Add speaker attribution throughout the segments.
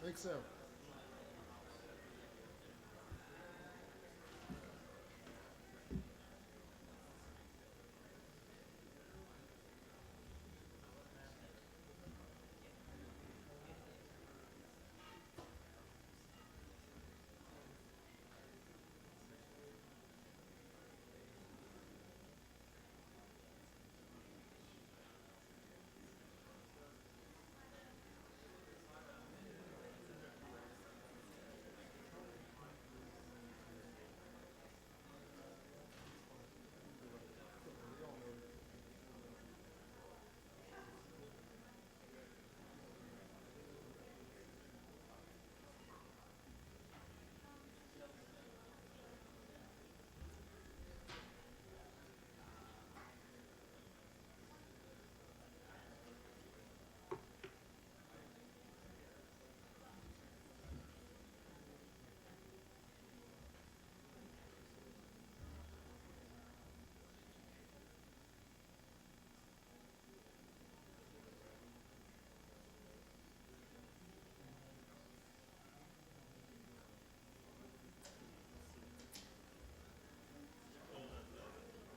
Speaker 1: I think so.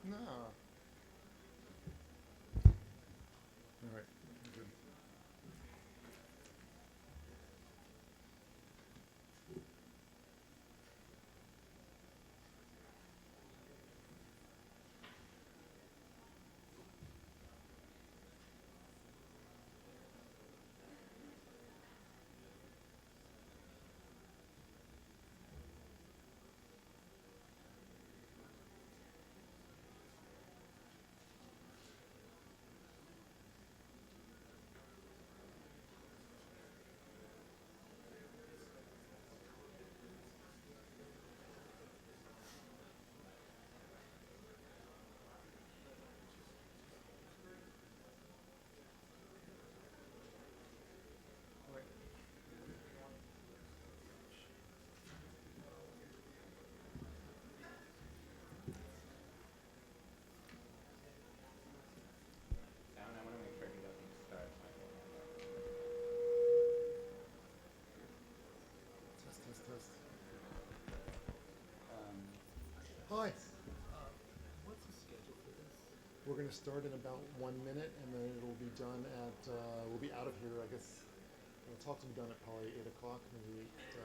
Speaker 1: No. All right. Good. All right.
Speaker 2: Sound, I want to make sure he doesn't start my whole handout.
Speaker 1: Test, test, test.
Speaker 2: Um,
Speaker 1: Hi.
Speaker 3: What's the schedule for this?
Speaker 1: We're going to start in about 1 minute, and then it'll be done at, we'll be out of here, I guess. The talk will be done at probably 8 o'clock, maybe 10.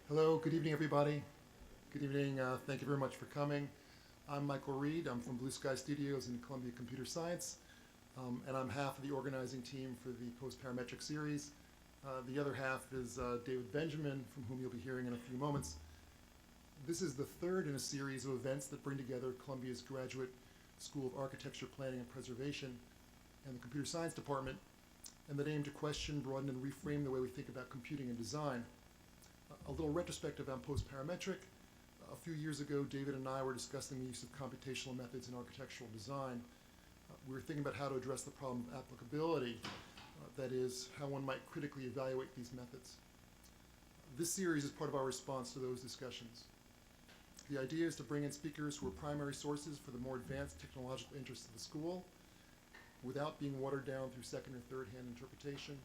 Speaker 1: Hello, good evening, everybody. Good evening. Thank you very much for coming. I'm Michael Reed. I'm from Blue Sky Studios in Columbia Computer Science, and I'm half of the organizing team for the Post-Parametric series. The other half is David Benjamin, from whom you'll be hearing in a few moments. This is the third in a series of events that bring together Columbia's Graduate School of Architecture, Planning, and Preservation and the Computer Science Department, and that aim to question, broaden, and reframe the way we think about computing and design. A little retrospective on Post-Parametric. A few years ago, David and I were discussing the use of computational methods in architectural design. We were thinking about how to address the problem of applicability, that is, how one might critically evaluate these methods. This series is part of our response to those discussions. The idea is to bring in speakers who are primary sources for the more advanced technological interests of the school without being watered down through second or third-hand interpretation,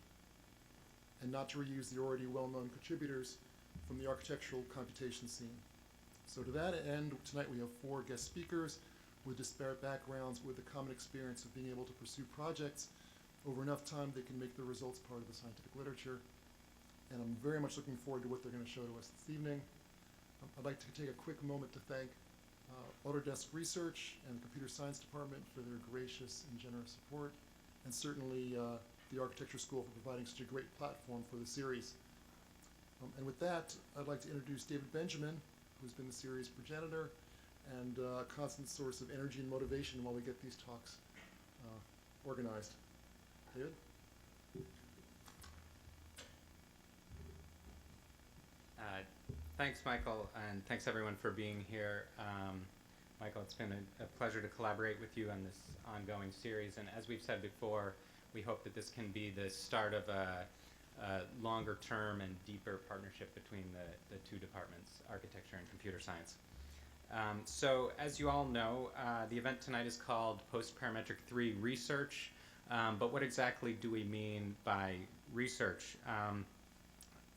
Speaker 1: and not to reuse the already well-known contributors from the architectural computation scene. So to that end, tonight we have 4 guest speakers with disparate backgrounds with the common experience of being able to pursue projects over enough time they can make the results part of the scientific literature. And I'm very much looking forward to what they're going to show to us this evening. I'd like to take a quick moment to thank Autodesk Research and the Computer Science Department for their gracious and generous support, and certainly the Architecture School for providing such a great platform for the series. And with that, I'd like to introduce David Benjamin, who's been the series progenitor and a constant source of energy and motivation while we get these talks organized. David?
Speaker 2: Thanks, Michael, and thanks everyone for being here. Michael, it's been a pleasure to collaborate with you on this ongoing series, and as we've said before, we hope that this can be the start of a longer term and deeper partnership between the two departments, architecture and computer science. So as you all know, the event tonight is called Post-Parametric 3 Research, but what exactly do we mean by research?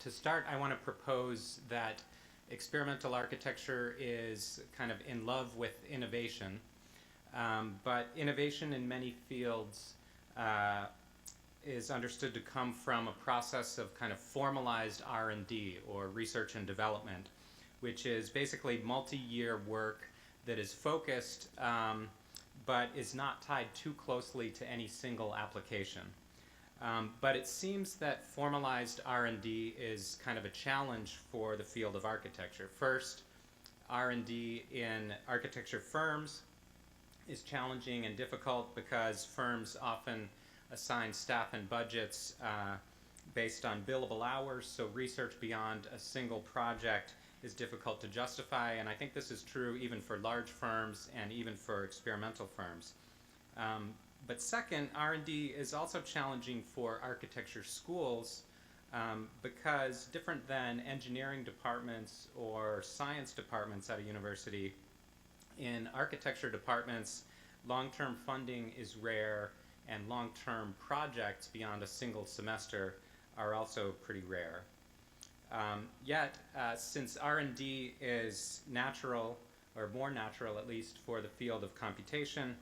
Speaker 2: To start, I want to propose that experimental architecture is kind of in love with innovation, but innovation in many fields is understood to come from a process of kind of formalized R&D, or research and development, which is basically multi-year work that is focused but is not tied too closely to any single application. But it seems that formalized R&D is kind of a challenge for the field of architecture. First, R&D in architecture firms is challenging and difficult because firms often assign staff and budgets based on billable hours, so research beyond a single project is difficult to justify, and I think this is true even for large firms and even for experimental firms. But second, R&D is also challenging for architecture schools because different than engineering departments or science departments at a university, in architecture departments, long-term funding is rare, and long-term projects beyond a single semester are also pretty rare. Yet, since R&D is natural, or more natural at least, for the field of computation,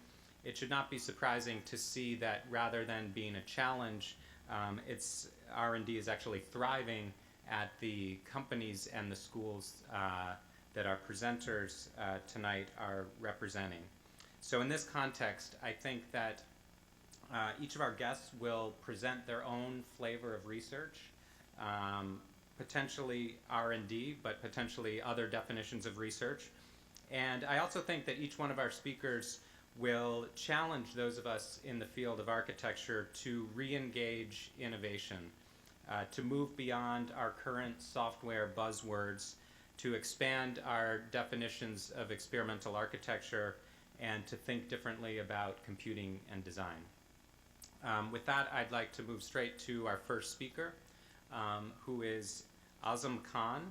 Speaker 2: it should not be surprising to see that rather than being a challenge, R&D is actually thriving at the companies and the schools that our presenters tonight are representing. So in this context, I think that each of our guests will present their own flavor of research, potentially R&D, but potentially other definitions of research. And I also think that each one of our speakers will challenge those of us in the field of architecture to re-engage innovation, to move beyond our current software buzzwords, to expand our definitions of experimental architecture, and to think differently about computing and design. With that, I'd like to move straight to our first speaker, who is Azam Khan,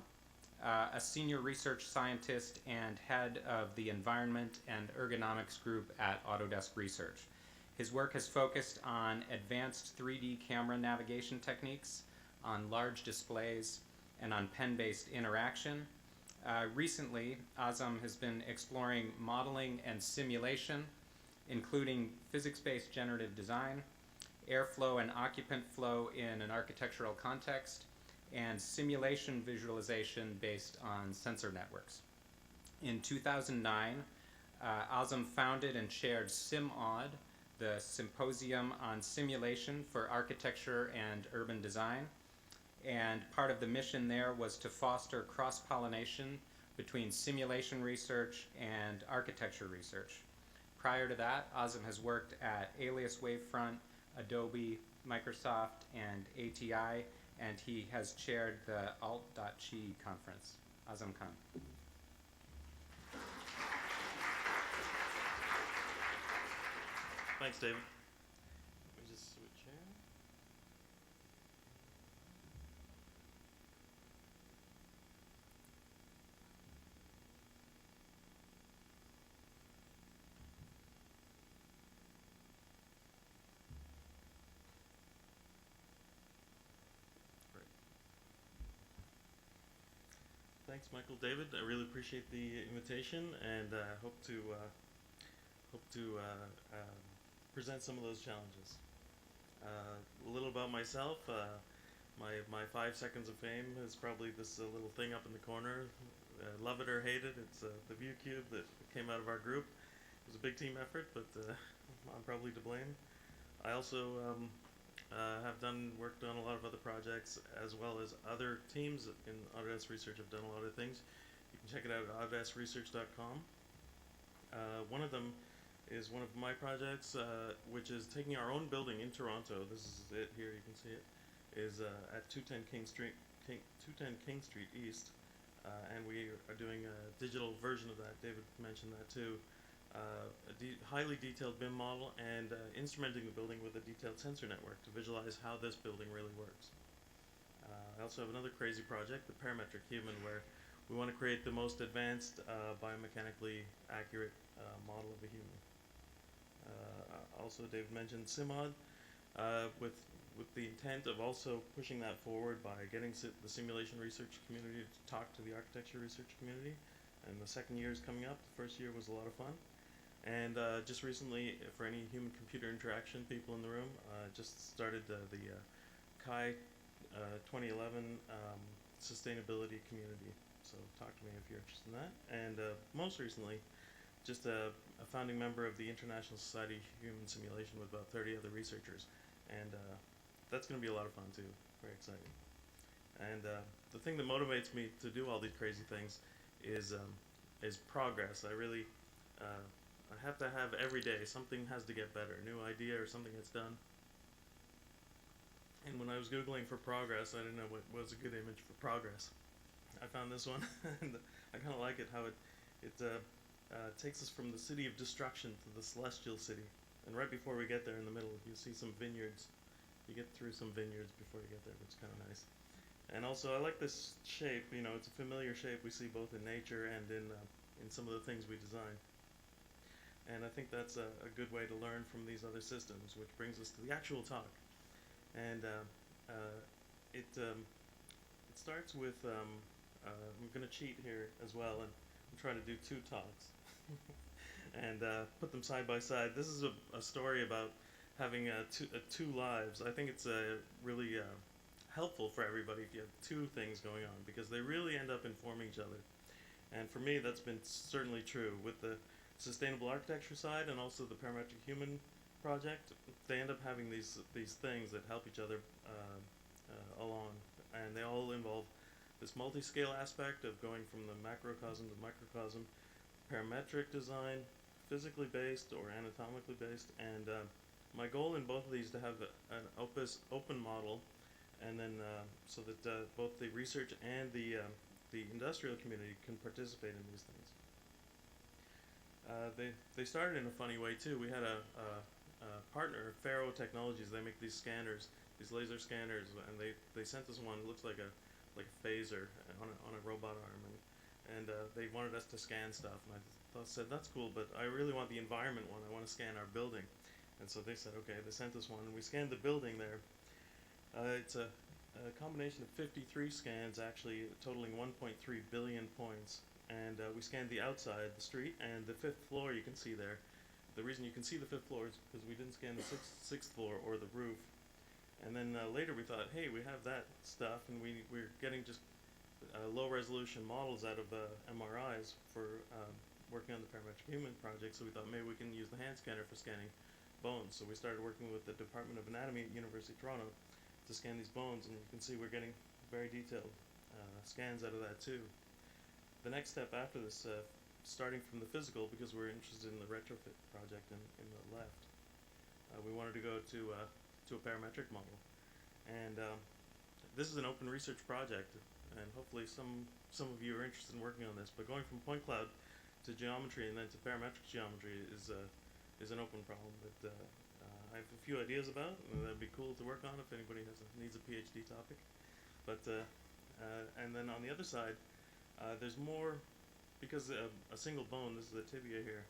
Speaker 2: a senior research scientist and head of the Environment and Ergonomics Group at Autodesk Research. His work has focused on advanced 3D camera navigation techniques, on large displays, and on pen-based interaction. Recently, Azam has been exploring modeling and simulation, including physics-based generative design, airflow and occupant flow in an architectural context, and simulation visualization based on sensor networks. In 2009, Azam founded and chaired SimAud, the Symposium on Simulation for Architecture and Urban Design, and part of the mission there was to foster cross-pollination between simulation research and architecture research. Prior to that, Azam has worked at Alias Wavefront, Adobe, Microsoft, and ATI, and he has chaired the Alt.Chi conference. Azam Khan.
Speaker 4: Thanks, David. Let me just switch here. Thanks, Michael. David, I really appreciate the invitation, and I hope to hope to present some of those challenges. A little about myself. My 5 seconds of fame is probably this little thing up in the corner. Love it or hate it, it's the view cube that came out of our group. It was a big team effort, but I'm probably to blame. I also have worked on a lot of other projects, as well as other teams in Autodesk Research have done a lot of things. You can check it out at autodeskresearch.com. One of them is one of my projects, which is taking our own building in Toronto. This is it here, you can see it. Is at 210 King Street East, and we are doing a digital version of that. David mentioned that too. Highly detailed BIM model and instrumenting the building with a detailed sensor network to visualize how this building really works. I also have another crazy project, the Parametric Human, where we want to create the most advanced biomechanically accurate model of a human. Also, David mentioned SIMOD, with the intent of also pushing that forward by getting the simulation research community to talk to the architecture research community. And the second year is coming up. The first year was a lot of fun. And just recently, for any human-computer interaction people in the room, just started the CHI 2011 sustainability community. So talk to me if you're interested in that. And most recently, just a founding member of the International Society of Human Simulation with about 30 other researchers. And that's going to be a lot of fun too. Very exciting. And the thing that motivates me to do all these crazy things is progress. I really I have to have every day something has to get better, new idea or something that's done. And when I was googling for progress, I didn't know what was a good image for progress. I found this one, and I kind of like it how it takes us from the city of destruction to the celestial city. And right before we get there, in the middle, you see some vineyards. You get through some vineyards before you get there, which is kind of nice. And also, I like this shape. You know, it's a familiar shape we see both in nature and in some of the things we design. And I think that's a good way to learn from these other systems, which brings us to the actual talk. And it starts with I'm going to cheat here as well, and I'm trying to do 2 talks and put them side by side. This is a story about having two lives. I think it's really helpful for everybody if you have 2 things going on, because they really end up informing each other. And for me, that's been certainly true with the sustainable architecture side and also the Parametric Human project. They end up having these things that help each other along, and they all involve this multi-scale aspect of going from the macrocosm to microcosm, parametric design, physically based or anatomically based, and my goal in both of these to have an open model, and then so that both the research and the industrial community can participate in these things. They started in a funny way too. We had a partner, Faro Technologies. They make these scanners, these laser scanners, and they sent us one. It looks like a phaser on a robot arm, and they wanted us to scan stuff. And I said that's cool, but I really want the environment one. I want to scan our building. And so they said okay. They sent us one, and we scanned the building there. It's a combination of 53 scans, actually totaling 1.3 billion points. And we scanned the outside, the street, and the 5th floor you can see there. The reason you can see the 5th floor is because we didn't scan the 6th floor or the roof. And then later we thought, hey, we have that stuff, and we're getting just low-resolution models out of MRIs for working on the Parametric Human project, so we thought maybe we can use the hand scanner for scanning bones. So we started working with the Department of Anatomy at University of Toronto to scan these bones, and you can see we're getting very detailed scans out of that too. The next step after this, starting from the physical, because we're interested in the retrofit project in the left, we wanted to go to a parametric model. And this is an open research project, and hopefully some of you are interested in working on this. But going from point cloud to geometry and then to parametric geometry is an open problem that I have a few ideas about, and that'd be cool to work on if anybody needs a PhD topic. But and then on the other side, there's more, because a single bone, this is the tibia here,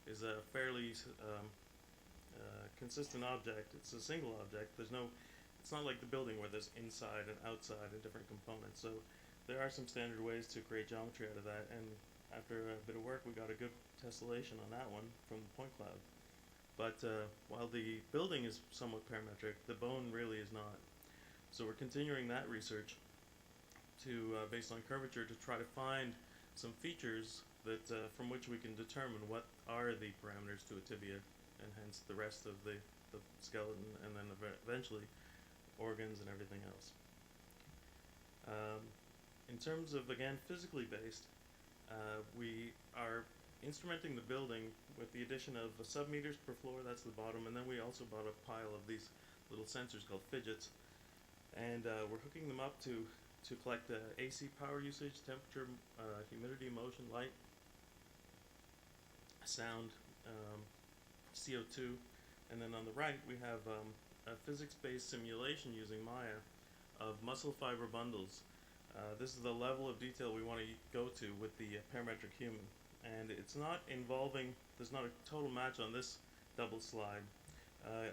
Speaker 4: is a fairly consistent object. It's a single object. It's not like the building where there's inside and outside and different components. So there are some standard ways to create geometry out of that, and after a bit of work, we got a good tessellation on that one from the point cloud. But while the building is somewhat parametric, the bone really is not. So we're continuing that research to, based on curvature, to try to find some features that from which we can determine what are the parameters to a tibia, and hence the rest of the skeleton, and then eventually organs and everything else. In terms of, again, physically based, we are instrumenting the building with the addition of sub-meters per floor, that's the bottom, and then we also bought a pile of these little sensors called fidgets, and we're hooking them up to collect AC power usage, temperature, humidity, motion, light, sound, CO2, and then on the right we have a physics-based simulation using Maya of muscle fiber bundles. This is the level of detail we want to go to with the parametric human, and it's not involving, there's not a total match on this double slide.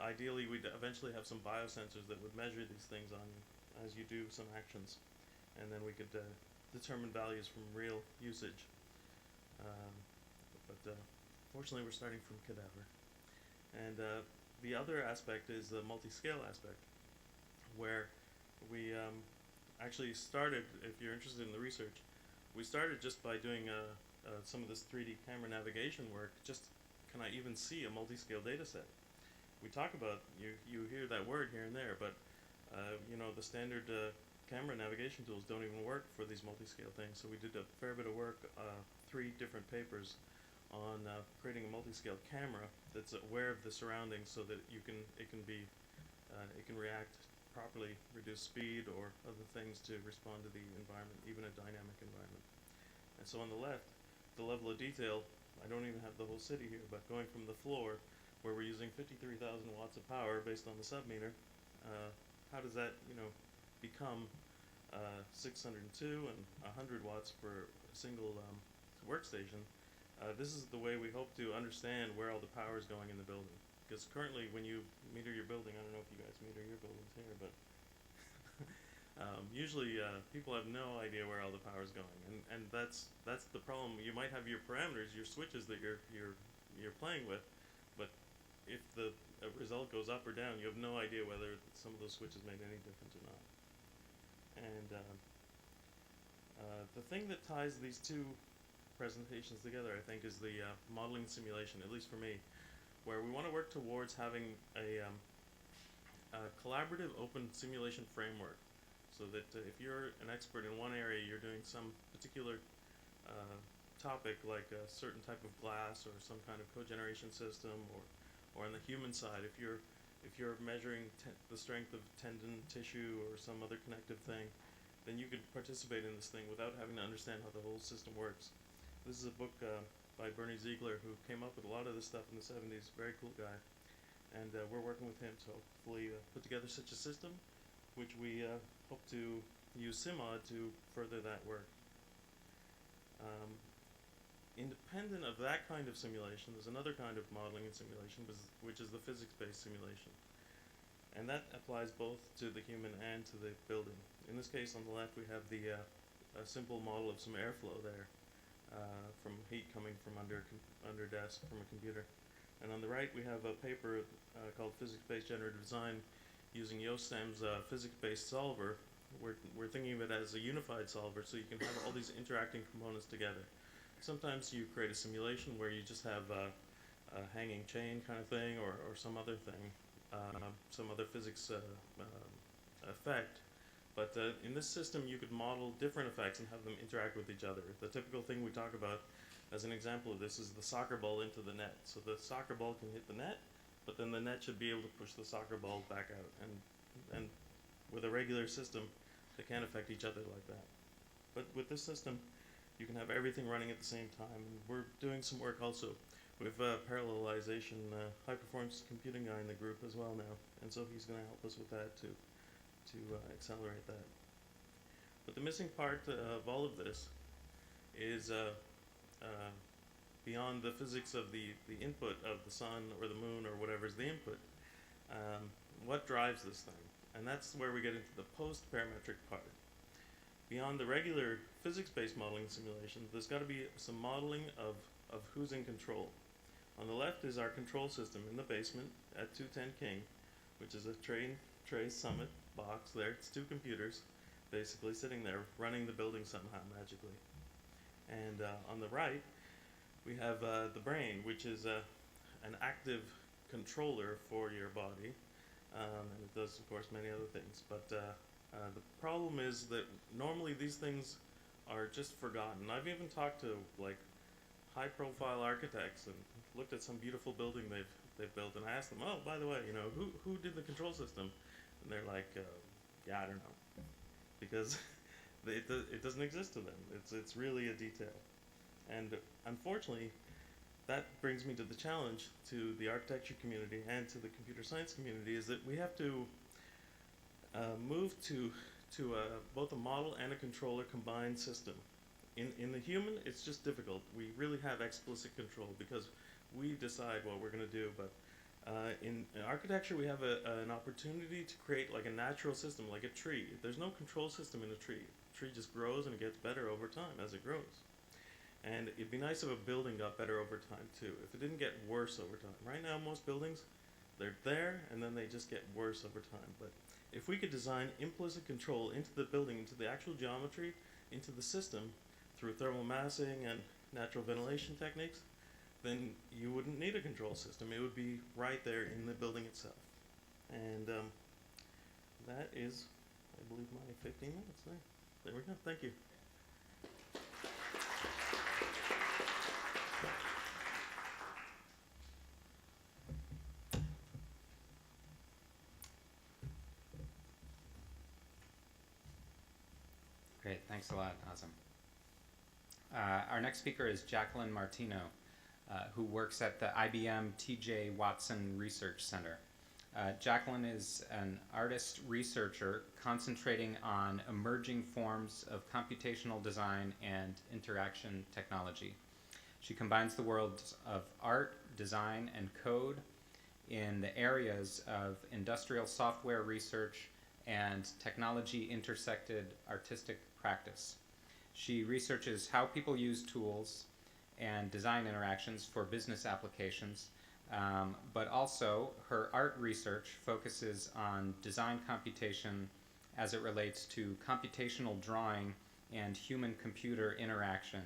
Speaker 4: Ideally we'd eventually have some biosensors that would measure these things on you as you do some actions, and then we could determine values from real usage. But fortunately we're starting from cadaver. And the other aspect is the multi-scale aspect, where we actually started, if you're interested in the research, we started just by doing some of this 3D camera navigation work. Just, can I even see a multi-scale data set? We talk about, you hear that word here and there, but you know, the standard camera navigation tools don't even work for these multi-scale things. So we did a fair bit of work, 3 different papers on creating a multi-scale camera that's aware of the surroundings, so that it can react properly, reduce speed or other things to respond to the environment, even a dynamic environment. And so on the left, the level of detail, I don't even have the whole city here, but going from the floor, where we're using 53,000 watts of power based on the sub-meter, how does that, you know, become 602 and 100 watts for a single workstation? This is the way we hope to understand where all the power is going in the building. Because currently, when you meter your building, I don't know if you guys meter your buildings here, but usually people have no idea where all the power is going, and that's the problem. You might have your parameters, your switches that you're playing with, but if the result goes up or down, you have no idea whether some of those switches made any difference or not. And the thing that ties these two presentations together, I think, is the modeling simulation, at least for me, where we want to work towards having a collaborative open simulation framework, so that if you're an expert in one area, you're doing some particular topic, like a certain type of glass or some kind of cogeneration system, or on the human side, if you're measuring the strength of tendon tissue or some other connective thing, then you could participate in this thing without having to understand how the whole system works. This is a book by Bernie Ziegler, who came up with a lot of this stuff in the 70s. Very cool guy. And we're working with him to hopefully put together such a system, which we hope to use SimOD to further that work. Independent of that kind of simulation, there's another kind of modeling and simulation, which is the physics-based simulation. And that applies both to the human and to the building. In this case, on the left, we have a simple model of some airflow there, from heat coming from under desk from a computer. And on the right, we have a paper called Physics-Based Generative Design, using Yostem's physics-based solver. We're thinking of it as a unified solver, so you can have all these interacting components together. Sometimes you create a simulation where you just have a hanging chain kind of thing, or some other thing, some other physics effect. But in this system, you could model different effects and have them interact with each other. The typical thing we talk about as an example of this is the soccer ball into the net. So the soccer ball can hit the net, but then the net should be able to push the soccer ball back out. And with a regular system, they can't affect each other like that. But with this system, you can have everything running at the same time. And we're doing some work also with parallelization, high-performance computing guy in the group as well now. And so he's going to help us with that to accelerate that. But the missing part of all of this is beyond the physics of the input of the sun or the moon or whatever is the input, what drives this thing? And that's where we get into the post-parametric part. beyond the regular physics-based modeling simulation, there's got to be some modeling of who's in control. On the left is our control system in the basement at 210 King, which is a Tray Summit box there. It's two computers basically sitting there running the building somehow magically. And on the right, we have the brain, which is an active controller for your body, and it does, of course, many other things. But the problem is that normally these things are just forgotten. I've even talked to like high-profile architects and looked at some beautiful building they've built, and I asked them, oh, by the way, you know, who did the control system? And they're like, yeah, I don't know, because it doesn't exist to them. It's really a detail, and unfortunately, that brings me to the challenge to the architecture community and to the computer science community, is that we have to move to both a model and a controller combined system. In the human, it's just difficult. We really have explicit control because we decide what we're going to do. But in architecture, we have an opportunity to create like a natural system, like a tree. There's no control system in a tree. A tree just grows and it gets better over time as it grows. And it'd be nice if a building got better over time too, if it didn't get worse over time. Right now, most buildings, they're there and then they just get worse over time. But if we could design implicit control into the building, into the actual geometry, into the system, through thermal massing and natural ventilation techniques, then you wouldn't need a control system. It would be right there in the building itself. And that is, I believe, my 15 minutes there. There we go. Thank you.
Speaker 2: Great, thanks a lot, Azam. Our next speaker is Jacqueline Martino, who works at the IBM T.J. Watson Research Center. Jacqueline is an artist researcher concentrating on emerging forms of computational design and interaction technology. She combines the worlds of art, design, and code in the areas of industrial software research and technology intersected artistic practice. She researches how people use tools and design interactions for business applications, but also her art research focuses on design computation as it relates to computational drawing and human-computer interaction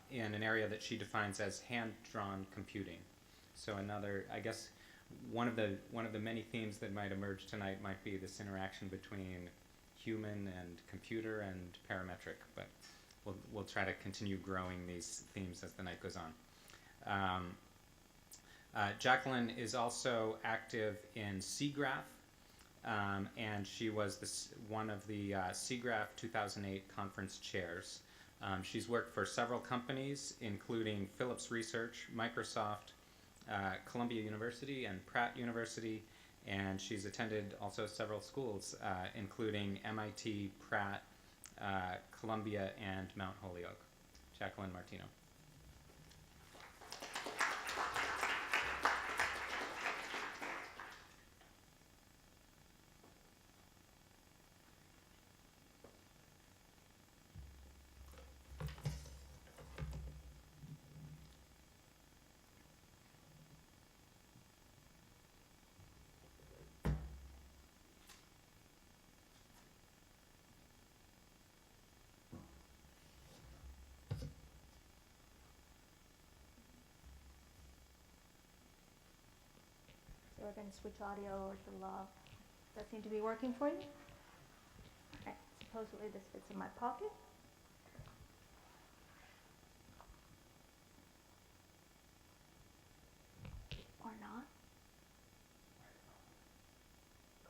Speaker 2: in an area that she defines as hand-drawn computing. So another, I guess, one of the many themes that might emerge tonight might be this interaction between human and computer and parametric, but we'll try to continue growing these themes as the night goes on. Jacqueline is also active in SIGGRAPH, and she was one of the SIGGRAPH 2008 conference chairs. She's worked for several companies, including Philips Research, Microsoft, Columbia University, and Pratt University, and she's attended also several schools, including MIT, Pratt, Columbia, and Mount Holyoke. Jacqueline Martino.
Speaker 5: So we're going to switch audio to does that seem to be working for you? Okay, supposedly this fits in my pocket. Or not.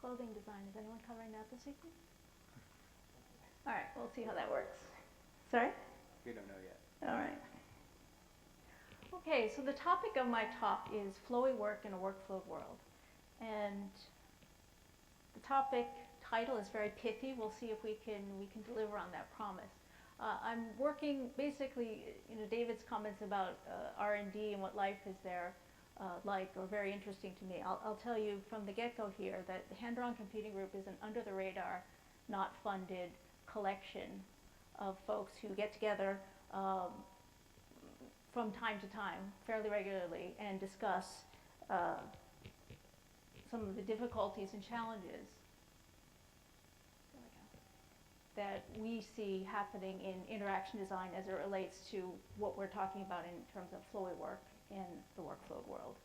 Speaker 5: Clothing design, is anyone covering that this evening? All right, we'll see how that works. Sorry?
Speaker 2: We don't know yet.
Speaker 5: All right. Okay, so the topic of my talk is flowy work in a workflow world. And the topic title is very pithy. We'll see if we can deliver on that promise. I'm working basically, David's comments about R&D and what life is there like are very interesting to me. I'll tell you from the get-go here that the hand-drawn computing group is an under-the-radar not funded collection of folks who get together from time to time, fairly regularly, and discuss some of the difficulties and challenges that we see happening in interaction design as it relates to what we're talking about in terms of flowy work in the workflow world.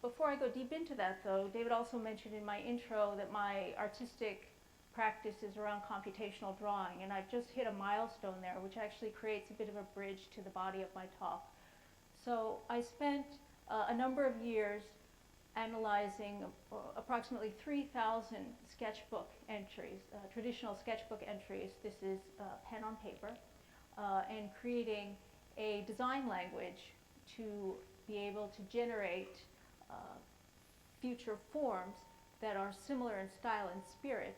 Speaker 5: Before I go deep into that, though, David also mentioned in my intro that my artistic practice is around computational drawing, and I've just hit a milestone there, which actually creates a bit of a bridge to the body of my talk. So I spent a number of years analyzing approximately 3,000 sketchbook entries, traditional sketchbook entries. This is pen on paper, and creating a design language to be able to generate future forms that are similar in style and spirit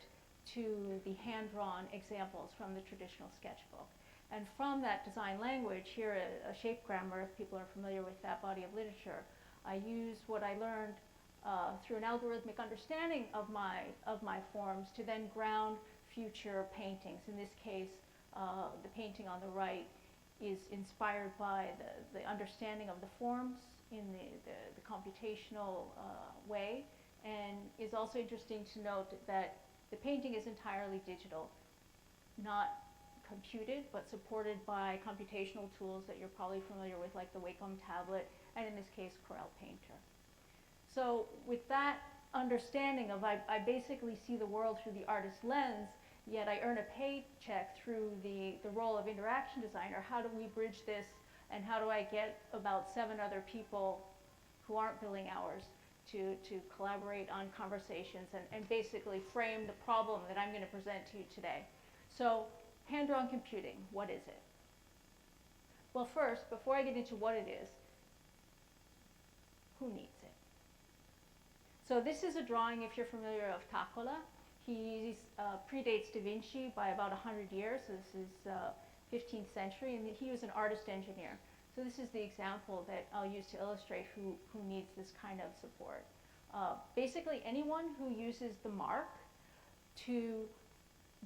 Speaker 5: to the hand-drawn examples from the traditional sketchbook. And from that design language, here a shape grammar, if people are familiar with that body of literature, I use what I learned through an algorithmic understanding of my forms to then ground future paintings. In this case, the painting on the right is inspired by the understanding of the forms in the computational way, and is also interesting to note that the painting is entirely digital, not computed, but supported by computational tools that you're probably familiar with, like the Wacom tablet, and in this case, Corel Painter. So with that understanding of, I basically see the world through the artist's lens, yet I earn a paycheck through the role of interaction designer. How do we bridge this, and how do I get about 7 other people who aren't billing hours to collaborate on conversations and basically frame the problem that I'm going to present to you today. So, hand-drawn computing, what is it? Well, first, before I get into what it is, who needs it? So this is a drawing, if you're familiar, of Takola. He predates Da Vinci by about 100 years, so this is 15th century, and he was an artist engineer. So this is the example that I'll use to illustrate who needs this kind of support. Basically, anyone who uses the mark to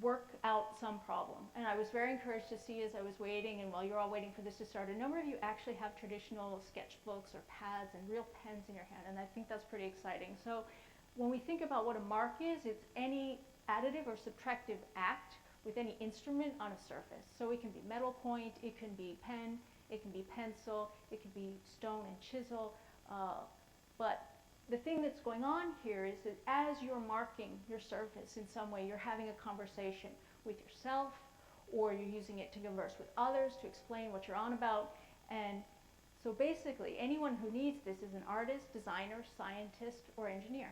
Speaker 5: work out some problem. And I was very encouraged to see, as I was waiting, and while you're all waiting for this to start, a number of you actually have traditional sketchbooks or pads and real pens in your hand, and I think that's pretty exciting. So when we think about what a mark is, it's any additive or subtractive act with any instrument on a surface. So it can be metal point, it can be pen, it can be pencil, it can be stone and chisel, but the thing that's going on here is that as you're marking your surface in some way, you're having a conversation with yourself, or you're using it to converse with others, to explain what you're on about. And so basically, anyone who needs this is an artist, designer, scientist, or engineer.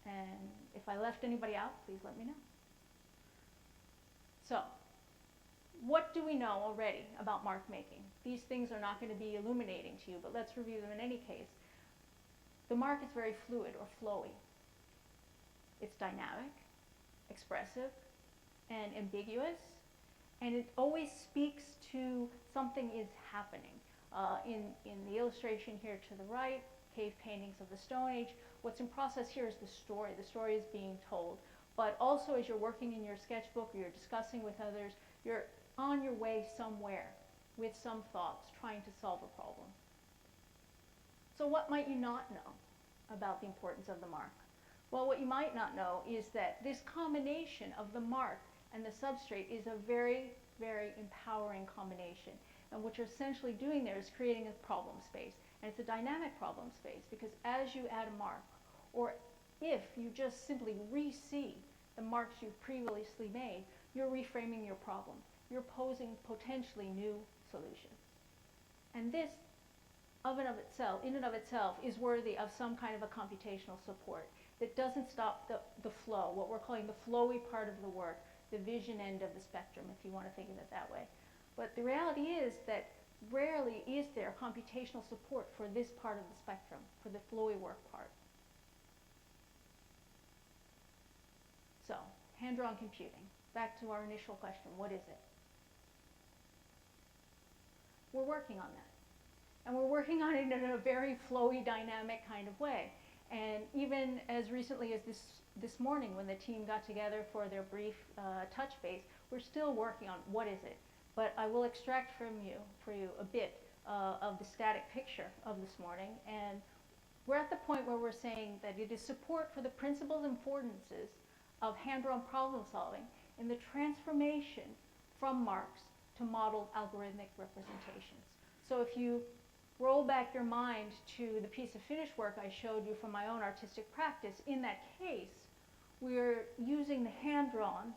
Speaker 5: And if I left anybody out, please let me know. So, what do we know already about mark making? These things are not going to be illuminating to you, but let's review them in any case. The mark is very fluid or flowy. It's dynamic, expressive, and ambiguous, and it always speaks to something is happening. In the illustration here to the right, cave paintings of the Stone Age, what's in process here is the story. The story is being told. But also, as you're working in your sketchbook or you're discussing with others, you're on your way somewhere with some thoughts, trying to solve a problem. So what might you not know about the importance of the mark? Well, what you might not know is that this combination of the mark and the substrate is a very, very empowering combination. And what you're essentially doing there is creating a problem space. And it's a dynamic problem space, because as you add a mark, or if you just simply re-see the marks you've previously made, you're reframing your problem. You're posing potentially new solutions. And this, in and of itself, is worthy of some kind of a computational support that doesn't stop the flow, what we're calling the flowy part of the work, the vision end of the spectrum, if you want to think of it that way. But the reality is that rarely is there computational support for this part of the spectrum, for the flowy work part. So, hand-drawn computing. Back to our initial question, what is it? We're working on that. And we're working on it in a very flowy, dynamic kind of way. And even as recently as this morning when the team got together for their brief touch base, we're still working on what is it. But I will extract for you a bit of the static picture of this morning. And we're at the point where we're saying that it is support for the principles and affordances of hand-drawn problem solving in the transformation from marks to modeled algorithmic representations. So if you roll back your mind to the piece of finished work I showed you from my own artistic practice, in that case, we're using the hand-drawn,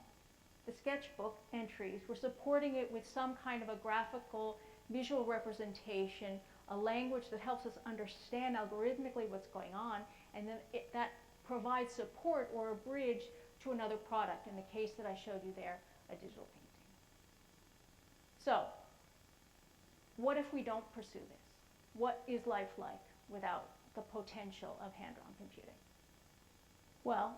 Speaker 5: the sketchbook entries, we're supporting it with some kind of a graphical visual representation, a language that helps us understand algorithmically what's going on, and then that provides support or a bridge to another product, in the case that I showed you there, a digital painting. So, what if we don't pursue this? What is life like without the potential of hand-drawn computing? Well,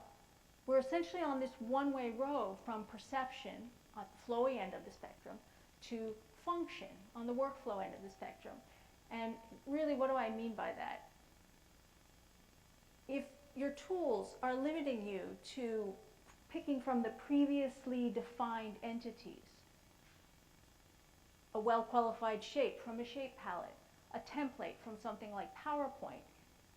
Speaker 5: we're essentially on this one-way road from perception at the flowy end of the spectrum to function on the workflow end of the spectrum. And really, what do I mean by that? If your tools are limiting you to picking from the previously defined entities, a well-qualified shape from a shape palette, a template from something like PowerPoint,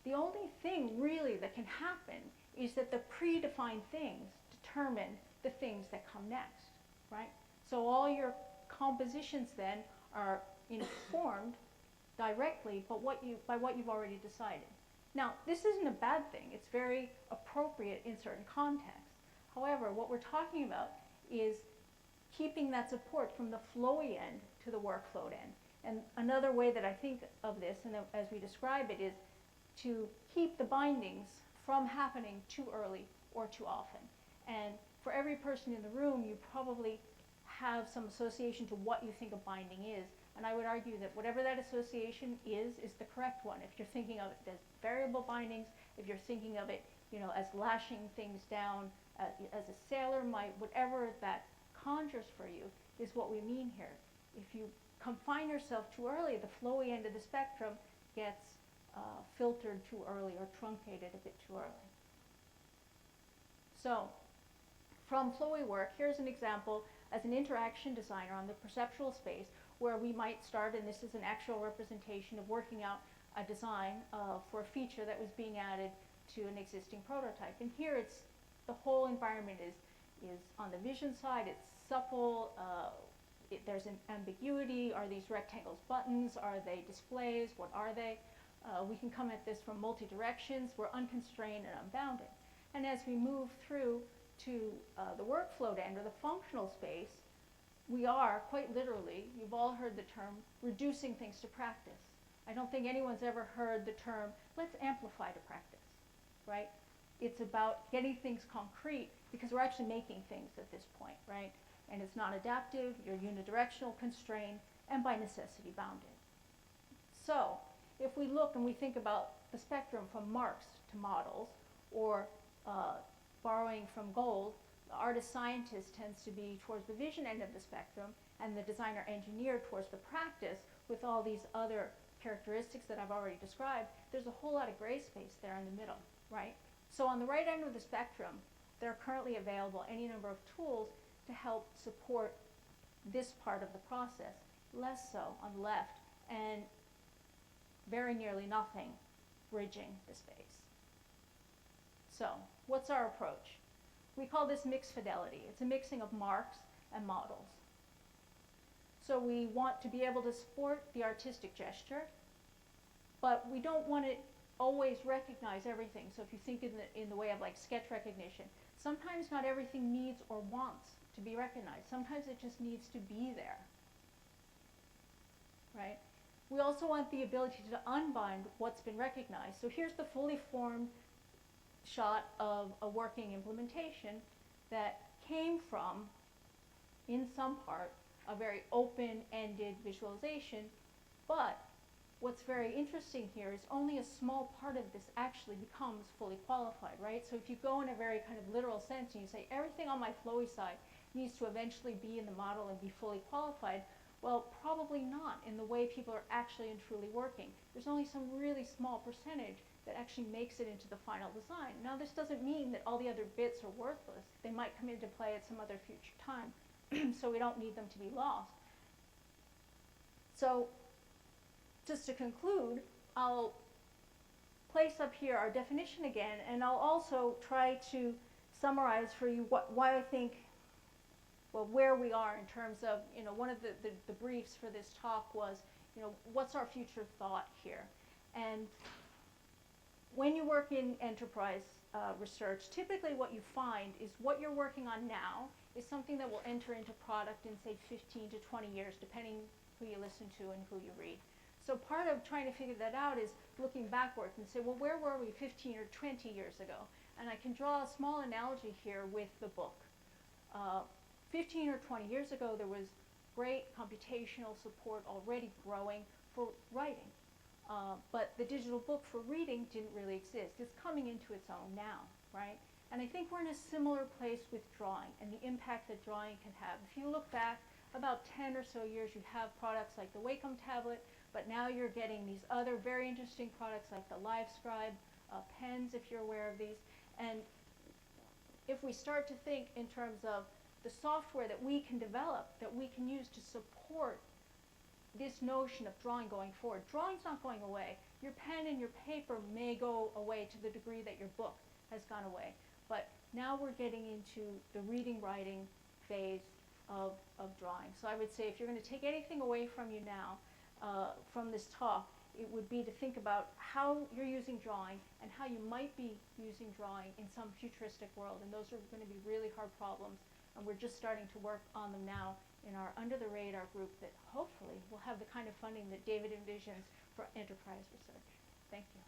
Speaker 5: the only thing really that can happen is that the predefined things determine the things that come next, right? So all your compositions then are informed directly by what you've already decided. Now, this isn't a bad thing. It's very appropriate in certain contexts. However, what we're talking about is keeping that support from the flowy end to the workflow end. And another way that I think of this, and as we describe it, is to keep the bindings from happening too early or too often. And for every person in the room, you probably have some association to what you think a binding is. And I would argue that whatever that association is the correct one. If you're thinking of it as variable bindings, if you're thinking of it, as lashing things down, as a sailor might, whatever that conjures for you is what we mean here. If you confine yourself too early, the flowy end of the spectrum gets filtered too early or truncated a bit too early. So, from flowy work, here's an example as an interaction designer on the perceptual space where we might start, and this is an actual representation of working out a design for a feature that was being added to an existing prototype. And here it's the whole environment is on the vision side, it's supple, there's an ambiguity. Are these rectangles buttons? Are they displays? What are they? We can come at this from multi-directions. We're unconstrained and unbounded. And as we move through to the workflow end or the functional space, we are, quite literally, you've all heard the term, reducing things to practice. I don't think anyone's ever heard the term, let's amplify to practice, right? It's about getting things concrete because we're actually making things at this point, right? And it's not adaptive, you're unidirectional, constrained, and by necessity bounded. So, if we look and we think about the spectrum from marks to models, or borrowing from gold, the artist-scientist tends to be towards the vision end of the spectrum, and the designer-engineer towards the practice with all these other characteristics that I've already described. There's a whole lot of gray space there in the middle, right? So on the right end of the spectrum, there are currently available any number of tools to help support this part of the process, less so on the left, and very nearly nothing bridging the space. So, what's our approach? We call this mixed fidelity. It's a mixing of marks and models. So we want to be able to support the artistic gesture, but we don't want to always recognize everything. So if you think in the way of like sketch recognition, sometimes not everything needs or wants to be recognized. Sometimes it just needs to be there, right? We also want the ability to unbind what's been recognized. So here's the fully formed shot of a working implementation that came from, in some part, a very open-ended visualization, but what's very interesting here is only a small part of this actually becomes fully qualified, right? So if you go in a very kind of literal sense and you say everything on my flowy side needs to eventually be in the model and be fully qualified, Well, probably not in the way people are actually and truly working. There's only some really small percentage that actually makes it into the final design. Now, this doesn't mean that all the other bits are worthless. They might come into play at some other future time, so we don't need them to be lost. So, just to conclude, I'll place up here our definition again, and I'll also try to summarize for you why I think, well, where we are in terms of, one of the briefs for this talk was, what's our future thought here? And when you work in enterprise research, typically what you find is what you're working on now is something that will enter into product in, say, 15 to 20 years, depending who you listen to and who you read. So part of trying to figure that out is looking backwards and say, well, where were we 15 or 20 years ago? And I can draw a small analogy here with the book. 15 or 20 years ago, there was great computational support already growing for writing. But the digital book for reading didn't really exist. It's coming into its own now, right? And I think we're in a similar place with drawing and the impact that drawing can have. If you look back about 10 or so years, you have products like the Wacom tablet, but now you're getting these other very interesting products like the LiveScribe pens, if you're aware of these. And if we start to think in terms of the software that we can develop, that we can use to support this notion of drawing going forward. Drawing's not going away. Your pen and your paper may go away to the degree that your book has gone away. But now we're getting into the reading, writing phase of drawing. So I would say if you're going to take anything away from you now, from this talk, it would be to think about how you're using drawing and how you might be using drawing in some futuristic world. And those are going to be really hard problems. And we're just starting to work on them now in our under-the-radar group that hopefully will have the kind of funding that David envisions for enterprise research. Thank you.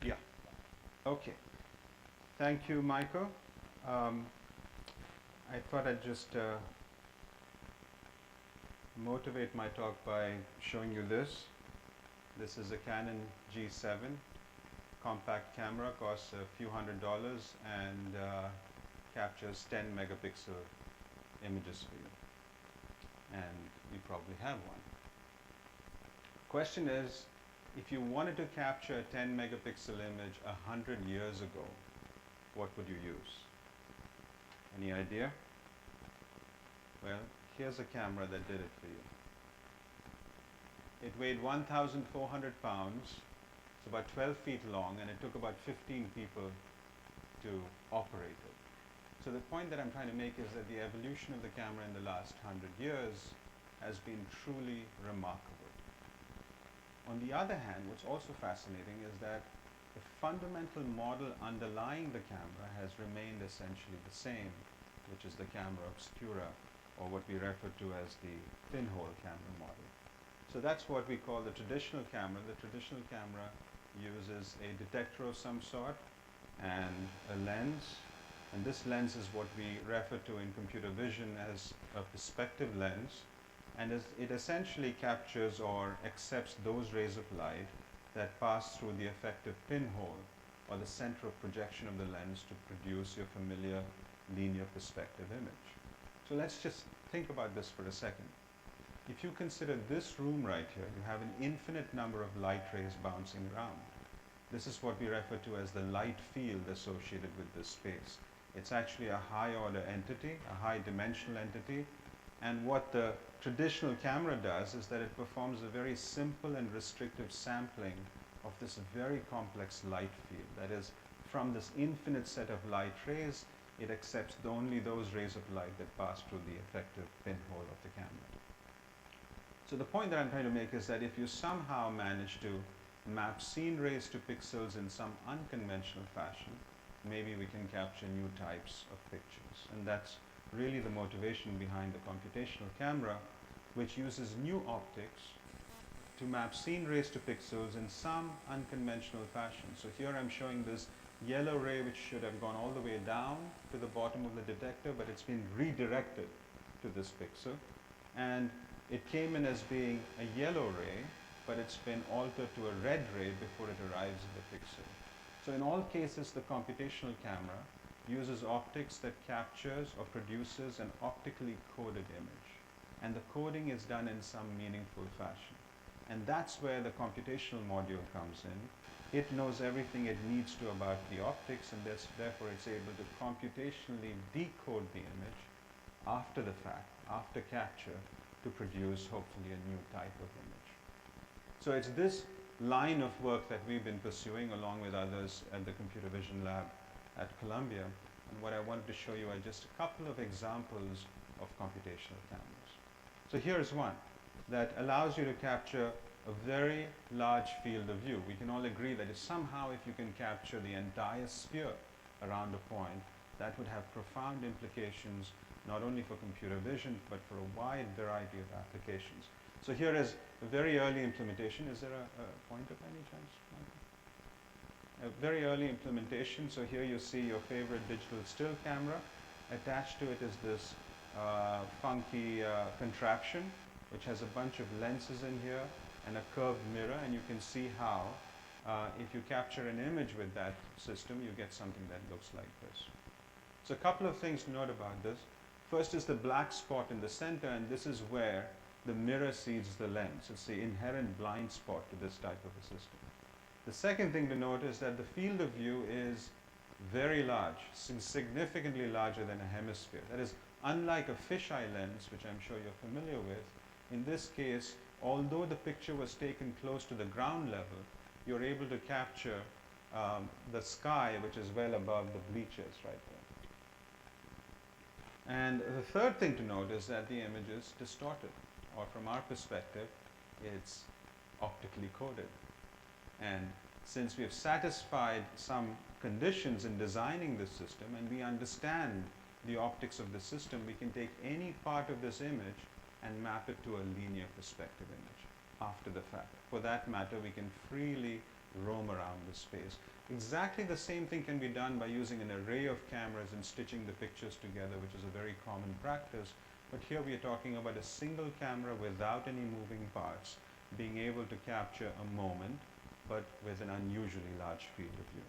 Speaker 6: Yeah. Okay. Thank you, Michael. I thought I'd just motivate my talk by showing you this. This is a Canon G7 compact camera, costs a few $100s and captures 10 megapixel images for you. and you probably have one. Question is, if you wanted to capture a 10 megapixel image 100 years ago, what would you use? Any idea? Well, here's a camera that did it for you. It weighed 1,400 pounds, it's about 12 feet long, and it took about 15 people to operate it. So the point that I'm trying to make is that the evolution of the camera in the last 100 years has been truly remarkable. On the other hand, what's also fascinating is that the fundamental model underlying the camera has remained essentially the same, which is the camera obscura, or what we refer to as the pinhole camera model. So that's what we call the traditional camera. The traditional camera uses a detector of some sort and a lens, and this lens is what we refer to in computer vision as a perspective lens, and it essentially captures or accepts those rays of light that pass through the effective pinhole or the center of projection of the lens to produce your familiar linear perspective image. So let's just think about this for a second. If you consider this room right here, you have an infinite number of light rays bouncing around. This is what we refer to as the light field associated with this space. It's actually a high order entity, a high dimensional entity, and what the traditional camera does is that it performs a very simple and restrictive sampling of this very complex light field. That is, from this infinite set of light rays, it accepts only those rays of light that pass through the effective pinhole of the camera. So the point that I'm trying to make is that if you somehow manage to map seen rays to pixels in some unconventional fashion, maybe we can capture new types of pictures. And that's really the motivation behind the computational camera, which uses new optics to map seen rays to pixels in some unconventional fashion. So here I'm showing this yellow ray which should have gone all the way down to the bottom of the detector, but it's been redirected to this pixel. And it came in as being a yellow ray, but it's been altered to a red ray before it arrives at the pixel. So in all cases, the computational camera uses optics that captures or produces an optically coded image. And the coding is done in some meaningful fashion. And that's where the computational module comes in. It knows everything it needs to about the optics, and therefore it's able to computationally decode the image after the fact, after capture, to produce hopefully a new type of image. So it's this line of work that we've been pursuing along with others at the Computer Vision Lab at Columbia. And what I wanted to show you are just a couple of examples of computational cameras. So here's one that allows you to capture a very large field of view. We can all agree that if somehow if you can capture the entire sphere around a point, that would have profound implications not only for computer vision, but for a wide variety of applications. So here is a very early implementation. Is there a pointer by any chance, Michael? A very early implementation. So here you see your favorite digital still camera. Attached to it is this funky contraption, which has a bunch of lenses in here and a curved mirror, and you can see how if you capture an image with that system, you get something that looks like this. So a couple of things to note about this. First is the black spot in the center, and this is where the mirror sees the lens. It's the inherent blind spot to this type of a system. The second thing to note is that the field of view is very large, significantly larger than a hemisphere. That is, unlike a fisheye lens, which I'm sure you're familiar with, in this case, although the picture was taken close to the ground level, you're able to capture the sky, which is well above the bleachers right there. And the third thing to note is that the image is distorted, or from our perspective, it's optically coded. And since we have satisfied some conditions in designing this system, and we understand the optics of the system, we can take any part of this image and map it to a linear perspective image after the fact. For that matter, we can freely roam around the space. Exactly the same thing can be done by using an array of cameras and stitching the pictures together, which is a very common practice. But here we are talking about a single camera without any moving parts, being able to capture a moment, but with an unusually large field of view.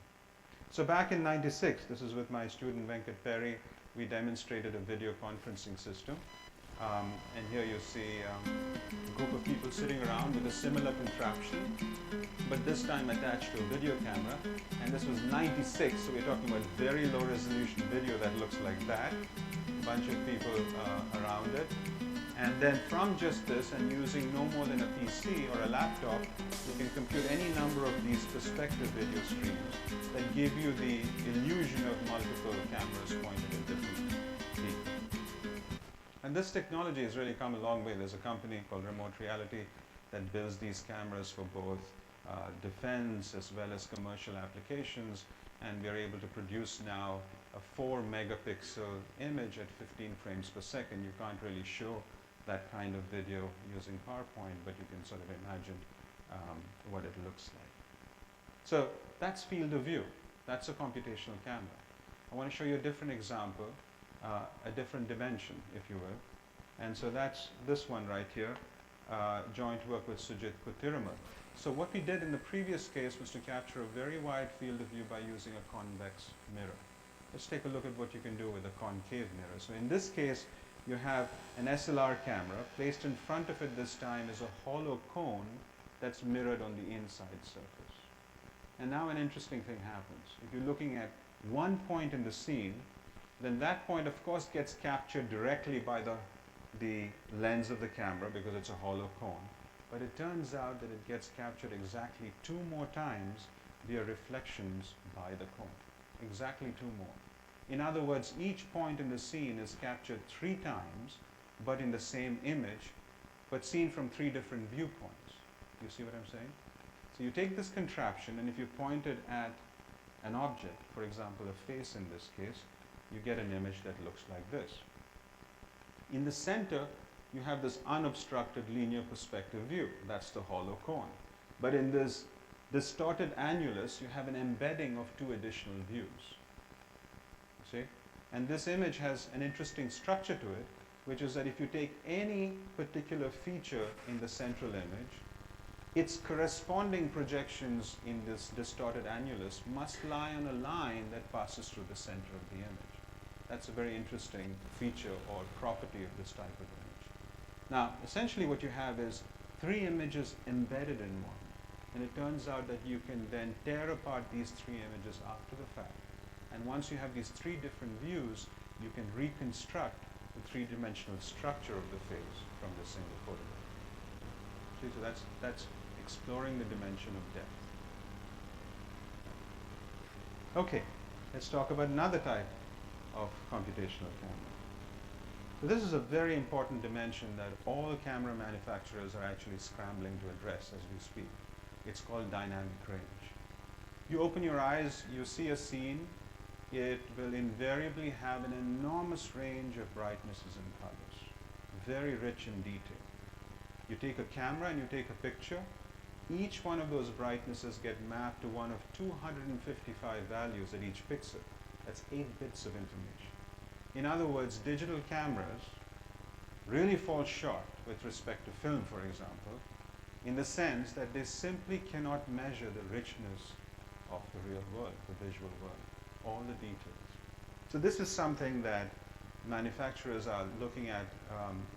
Speaker 6: So back in '96, this is with my student Venkat Perry, we demonstrated a video conferencing system. And here you see a group of people sitting around with a similar contraption, but this time attached to a video camera. And this was 96, so we're talking about very low resolution video that looks like that. A bunch of people around it. And then from just this, and using no more than a PC or a laptop, you can compute any number of these perspective video streams that give you the illusion of multiple cameras pointed at different people. And this technology has really come a long way. There's a company called Remote Reality that builds these cameras for both defense as well as commercial applications, and we're able to produce now a 4 megapixel image at 15 frames per second. You can't really show that kind of video using PowerPoint, but you can sort of imagine what it looks like. So that's field of view. That's a computational camera. I want to show you a different example, a different dimension, if you will. And so that's this one right here, joint work with Sujit Kutiramal. So what we did in the previous case was to capture a very wide field of view by using a convex mirror. Let's take a look at what you can do with a concave mirror. So in this case, you have an SLR camera. Placed in front of it this time is a hollow cone that's mirrored on the inside surface. And now an interesting thing happens. If you're looking at one point in the scene, then that point of course gets captured directly by the lens of the camera because it's a hollow cone. But it turns out that it gets captured exactly 2 more times via reflections by the cone. Exactly 2 more. In other words, each point in the scene is captured 3 times, but in the same image, but seen from 3 different viewpoints. You see what I'm saying? So you take this contraption, and if you point it at an object, for example, a face in this case, you get an image that looks like this. In the center, you have this unobstructed linear perspective view. That's the hollow cone. But in this distorted annulus, you have an embedding of 2 additional views. See? And this image has an interesting structure to it, which is that if you take any particular feature in the central image, its corresponding projections in this distorted annulus must lie on a line that passes through the center of the image. That's a very interesting feature or property of this type of image. Now, essentially what you have is 3 images embedded in one. And it turns out that you can then tear apart these 3 images after the fact. And once you have these 3 different views, you can reconstruct the 3-dimensional structure of the face from this single photograph. See, so that's exploring the dimension of depth. Okay, let's talk about another type of computational camera. So this is a very important dimension that all camera manufacturers are actually scrambling to address as we speak. It's called dynamic range. You open your eyes, you see a scene. It will invariably have an enormous range of brightnesses and colors, very rich in detail. You take a camera and you take a picture. Each one of those brightnesses get mapped to one of 255 values at each pixel. That's 8 bits of information. In other words, digital cameras really fall short with respect to film, for example, in the sense that they simply cannot measure the richness of the real world, the visual world, all the details. So this is something that manufacturers are looking at,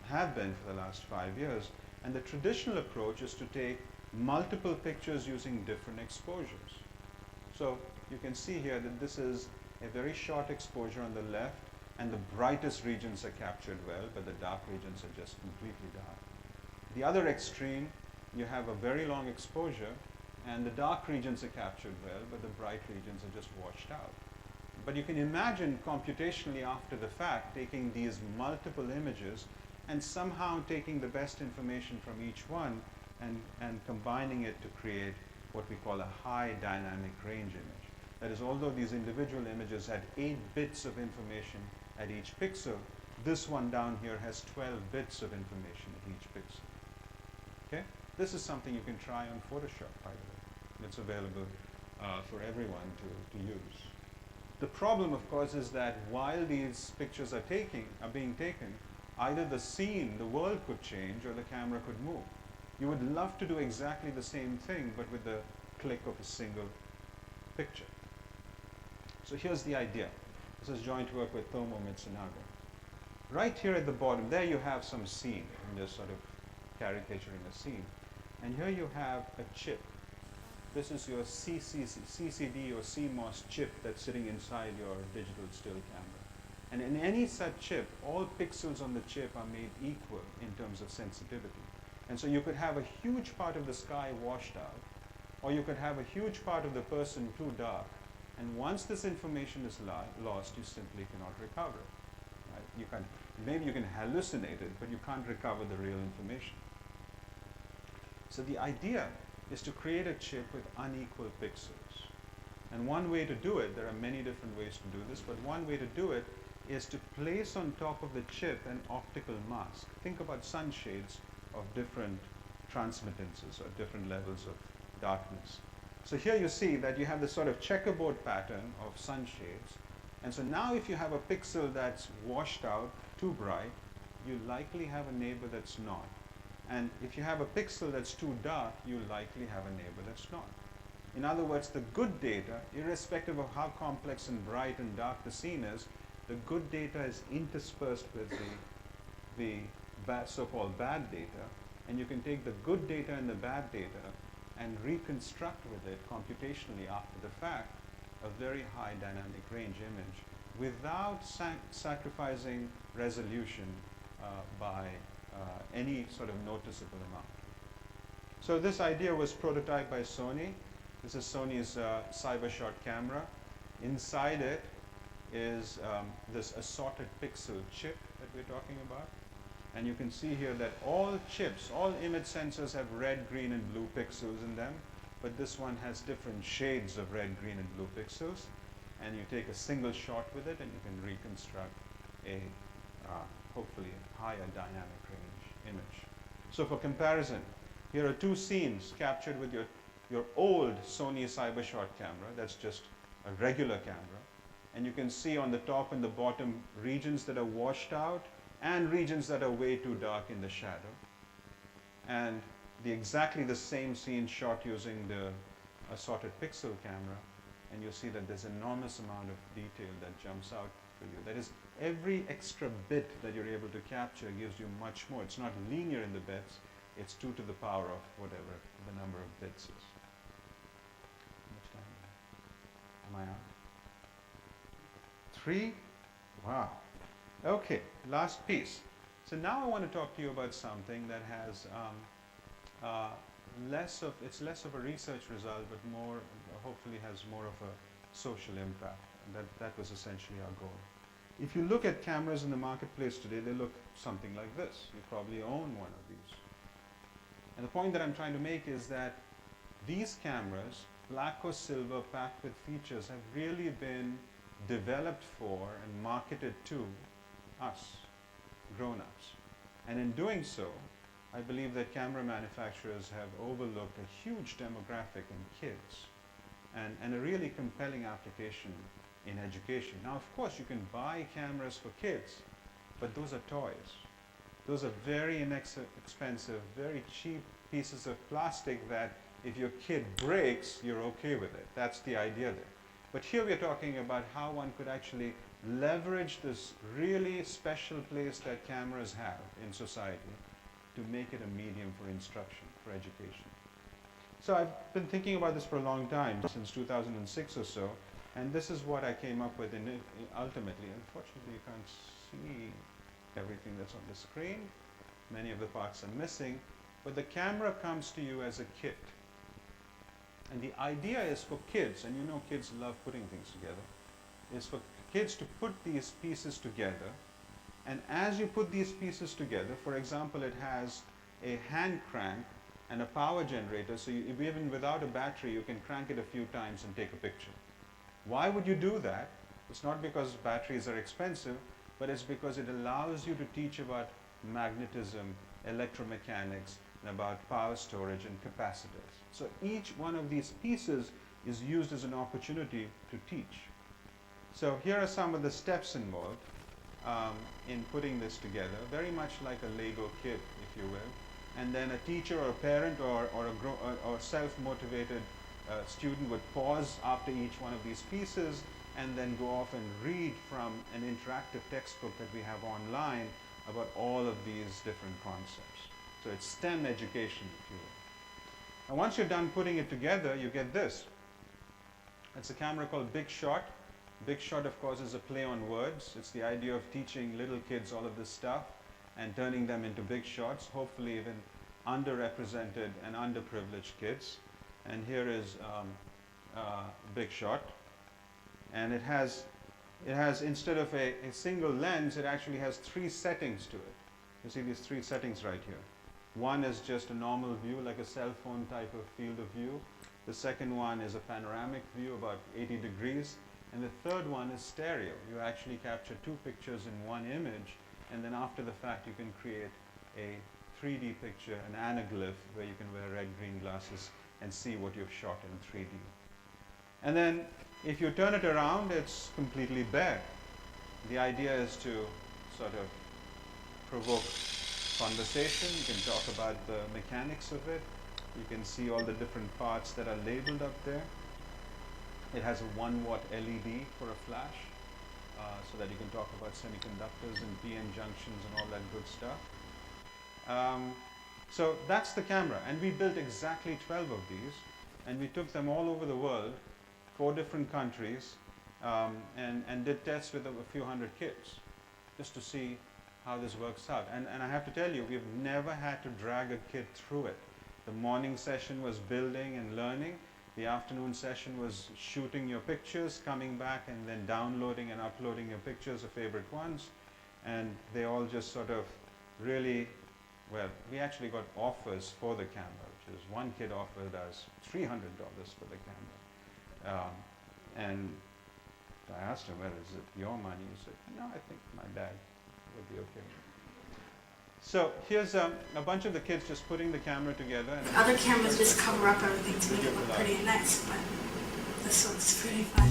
Speaker 6: have been for the last 5 years. And the traditional approach is to take multiple pictures using different exposures. So you can see here that this is a very short exposure on the left, and the brightest regions are captured well, but the dark regions are just completely dark. The other extreme, you have a very long exposure, and the dark regions are captured well, but the bright regions are just washed out. But you can imagine computationally after the fact taking these multiple images and somehow taking the best information from each one and combining it to create what we call a high dynamic range image. That is, although these individual images had 8 bits of information at each pixel, this one down here has 12 bits of information at each pixel. Okay? This is something you can try on Photoshop, by the way. It's available for everyone to use. The problem, of course, is that while these pictures are being taken, either the scene, the world could change, or the camera could move. You would love to do exactly the same thing, but with the click of a single picture. So here's the idea. This is joint work with Tomo Mitsunaga. right here at the bottom, there you have some scene. I'm just sort of caricaturing a scene. And here you have a chip. This is your CCD or CMOS chip that's sitting inside your digital still camera. And in any such chip, all pixels on the chip are made equal in terms of sensitivity. And so you could have a huge part of the sky washed out, or you could have a huge part of the person too dark. And once this information is lost, you simply cannot recover it. Right? You can, maybe you can hallucinate it, but you can't recover the real information. So the idea is to create a chip with unequal pixels. And one way to do it, there are many different ways to do this, but one way to do it is to place on top of the chip an optical mask. Think about sunshades of different transmittances or different levels of darkness. So here you see that you have this sort of checkerboard pattern of sunshades. And so now if you have a pixel that's washed out, too bright, you likely have a neighbor that's not. And if you have a pixel that's too dark, you likely have a neighbor that's not. In other words, the good data, irrespective of how complex and bright and dark the scene is, the good data is interspersed with the so-called bad data. And you can take the good data and the bad data and reconstruct with it computationally after the fact a very high dynamic range image without sacrificing resolution by any sort of noticeable amount. So this idea was prototyped by Sony. This is Sony's CyberShot camera. Inside it is this Assorted Pixel chip that we're talking about. And you can see here that all chips, all image sensors have red, green, and blue pixels in them, but this one has different shades of red, green, and blue pixels. And you take a single shot with it and you can reconstruct a hopefully a higher dynamic range image. So for comparison, here are two scenes captured with your old Sony CyberShot camera. That's just a regular camera. And you can see on the top and the bottom regions that are washed out and regions that are way too dark in the shadow. And exactly the same scene shot using the Assorted Pixel camera. And you'll see that there's enormous amount of detail that jumps out for you. That is, every extra bit that you're able to capture gives you much more. It's not linear in the bits. It's 2 to the power of whatever the number of bits is. How much time am I on? 3? Wow. Okay, last piece. So now I want to talk to you about something that has less of a research result, but more, hopefully has more of a social impact. And that was essentially our goal. If you look at cameras in the marketplace today, they look something like this. You probably own one of these. And the point that I'm trying to make is that these cameras, black or silver, packed with features, have really been developed for and marketed to us, grown-ups. And in doing so, I believe that camera manufacturers have overlooked a huge demographic in kids and a really compelling application in education. Now, of course, you can buy cameras for kids, but those are toys. Those are very inexpensive, very cheap pieces of plastic that if your kid breaks, you're okay with it. That's the idea there. But here we're talking about how one could actually leverage this really special place that cameras have in society to make it a medium for instruction, for education. So I've been thinking about this for a long time, since 2006 or so, and this is what I came up with ultimately. Unfortunately, you can't see everything that's on the screen. Many of the parts are missing, but the camera comes to you as a kit. And the idea is for kids, and you know kids love putting things together, is for kids to put these pieces together. And as you put these pieces together, for example, it has a hand crank and a power generator, so even without a battery, you can crank it a few times and take a picture. Why would you do that? It's not because batteries are expensive, but it's because it allows you to teach about magnetism, electromechanics, and about power storage and capacitors. So each one of these pieces is used as an opportunity to teach. So here are some of the steps involved in putting this together, very much like a Lego kit, if you will. And then a teacher or a parent or self-motivated student would pause after each one of these pieces and then go off and read from an interactive textbook that we have online about all of these different concepts. So it's STEM education, if you will. And once you're done putting it together, you get this. It's a camera called Big Shot. Big Shot, of course, is a play on words. It's the idea of teaching little kids all of this stuff and turning them into big shots, hopefully even underrepresented and underprivileged kids. And here is Big Shot. And it has instead of a single lens, it actually has 3 settings to it. You see these 3 settings right here. One is just a normal view, like a cell phone type of field of view. The second one is a panoramic view, about 80 degrees. And the third one is stereo. You actually capture 2 pictures in one image, and then after the fact you can create a 3D picture, an anaglyph, where you can wear red-green glasses and see what you've shot in 3D. And then if you turn it around, it's completely bare. The idea is to sort of provoke conversation. You can talk about the mechanics of it. You can see all the different parts that are labeled up there. It has a 1-watt LED for a flash, so that you can talk about semiconductors and PN junctions and all that good stuff. So that's the camera, and we built exactly 12 of these, and we took them all over the world, 4 different countries, and did tests with a few hundred kids, just to see how this works out. And I have to tell you, we've never had to drag a kid through it. The morning session was building and learning. The afternoon session was shooting your pictures, coming back and then downloading and uploading your pictures, your favorite ones. And they all just sort of really, well, we actually got offers for the camera, which is one kid offered us $300 for the camera. And I asked him, well, is it your money? He said, no, I think my dad would be okay. So here's a bunch of the kids just putting the camera together. And
Speaker 7: other cameras just cover up everything to make it look pretty nice, but this one's pretty fun.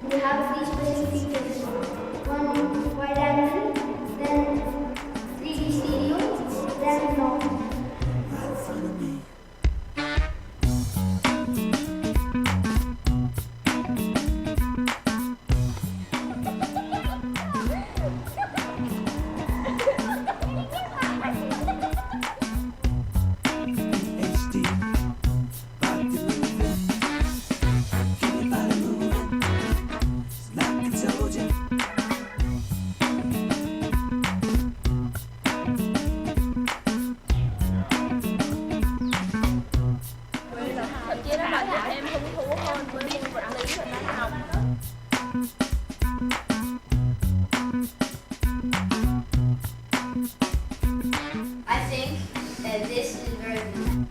Speaker 8: We have 3 specific features. One wide angle, then 3D stereo, then long. I think that this is very good.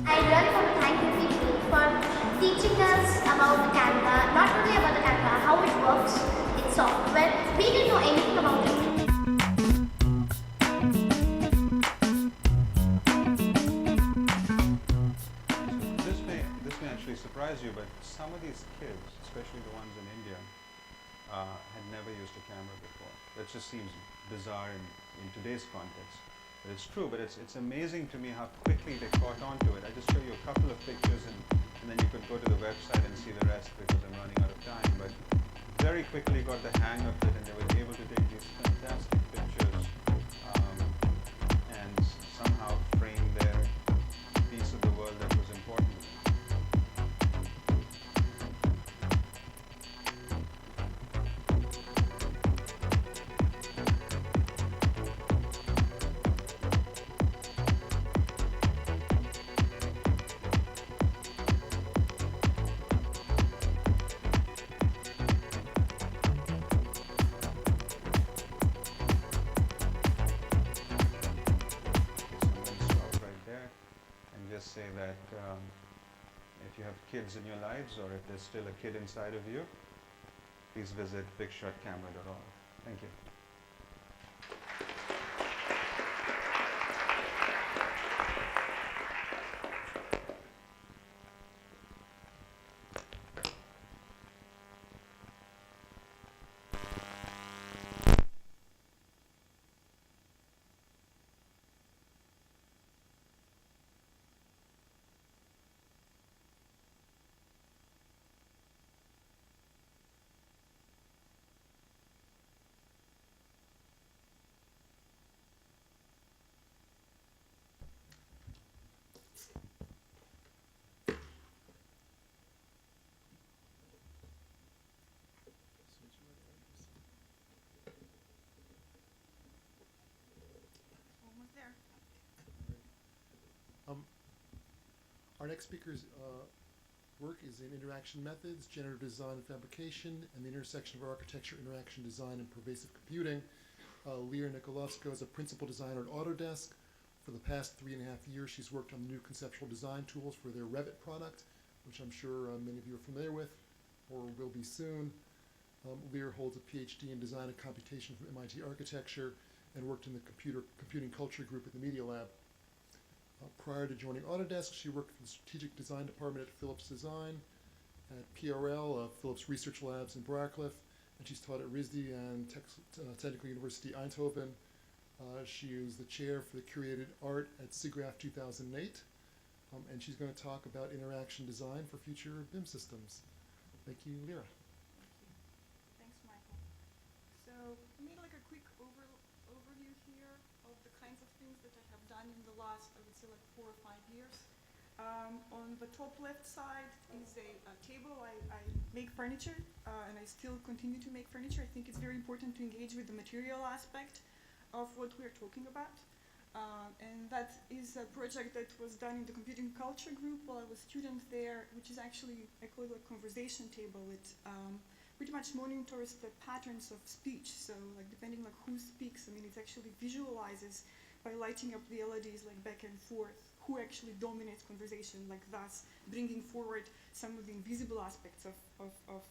Speaker 8: I learned from Thank You people for teaching us about the camera, not only about the camera, how it works, its software. We didn't know anything about it.
Speaker 6: This may actually surprise you, but some of these kids, especially the ones in India, had never used a camera before. That just seems bizarre in today's context. But it's true, but it's amazing to me how quickly they caught on to it. I just show you a couple of pictures and then you could go to the website and see the rest because I'm running out of time. But very quickly got the hang of it and they were able to take these fantastic pictures and somehow frame their piece of the world that was important. that if you have kids in your lives or if there's still a kid inside of you, please visit bigshotcamera.org. Thank you.
Speaker 7: Almost there.
Speaker 1: Our next speaker's work is in interaction methods, generative design and fabrication, and the intersection of architecture, interaction design, and pervasive computing. Leah Nikolovska is a principal designer at Autodesk. For the past 3.5 years, she's worked on the new conceptual design tools for their Revit product, which I'm sure many of you are familiar with, or will be soon. Lear holds a PhD in design and computation from MIT Architecture and worked in the computing culture group at the Media Lab. Prior to joining Autodesk, she worked for the strategic design department at Philips Design, at PRL, Philips Research Labs in Brackliffe, and she's taught at RISD and Technical University Eindhoven. She is the chair for the curated art at SIGGRAPH 2008, and she's going to talk about interaction design for future BIM systems. Thank you, Lyra.
Speaker 9: Thanks, Michael. So I made like a quick overview here of the kinds of things that I have done in the last, I would say, like 4 or 5 years. On the top left side is a table. I make furniture, and I still continue to make furniture. I think it's very important to engage with the material aspect of what we're talking about. And that is a project that was done in the computing culture group while I was a student there, which is actually, I call it a conversation table. It pretty much monitors the patterns of speech. So like depending like who speaks, I mean, it actually visualizes by lighting up the LEDs like back and forth, who actually dominates conversation, like thus bringing forward some of the invisible aspects of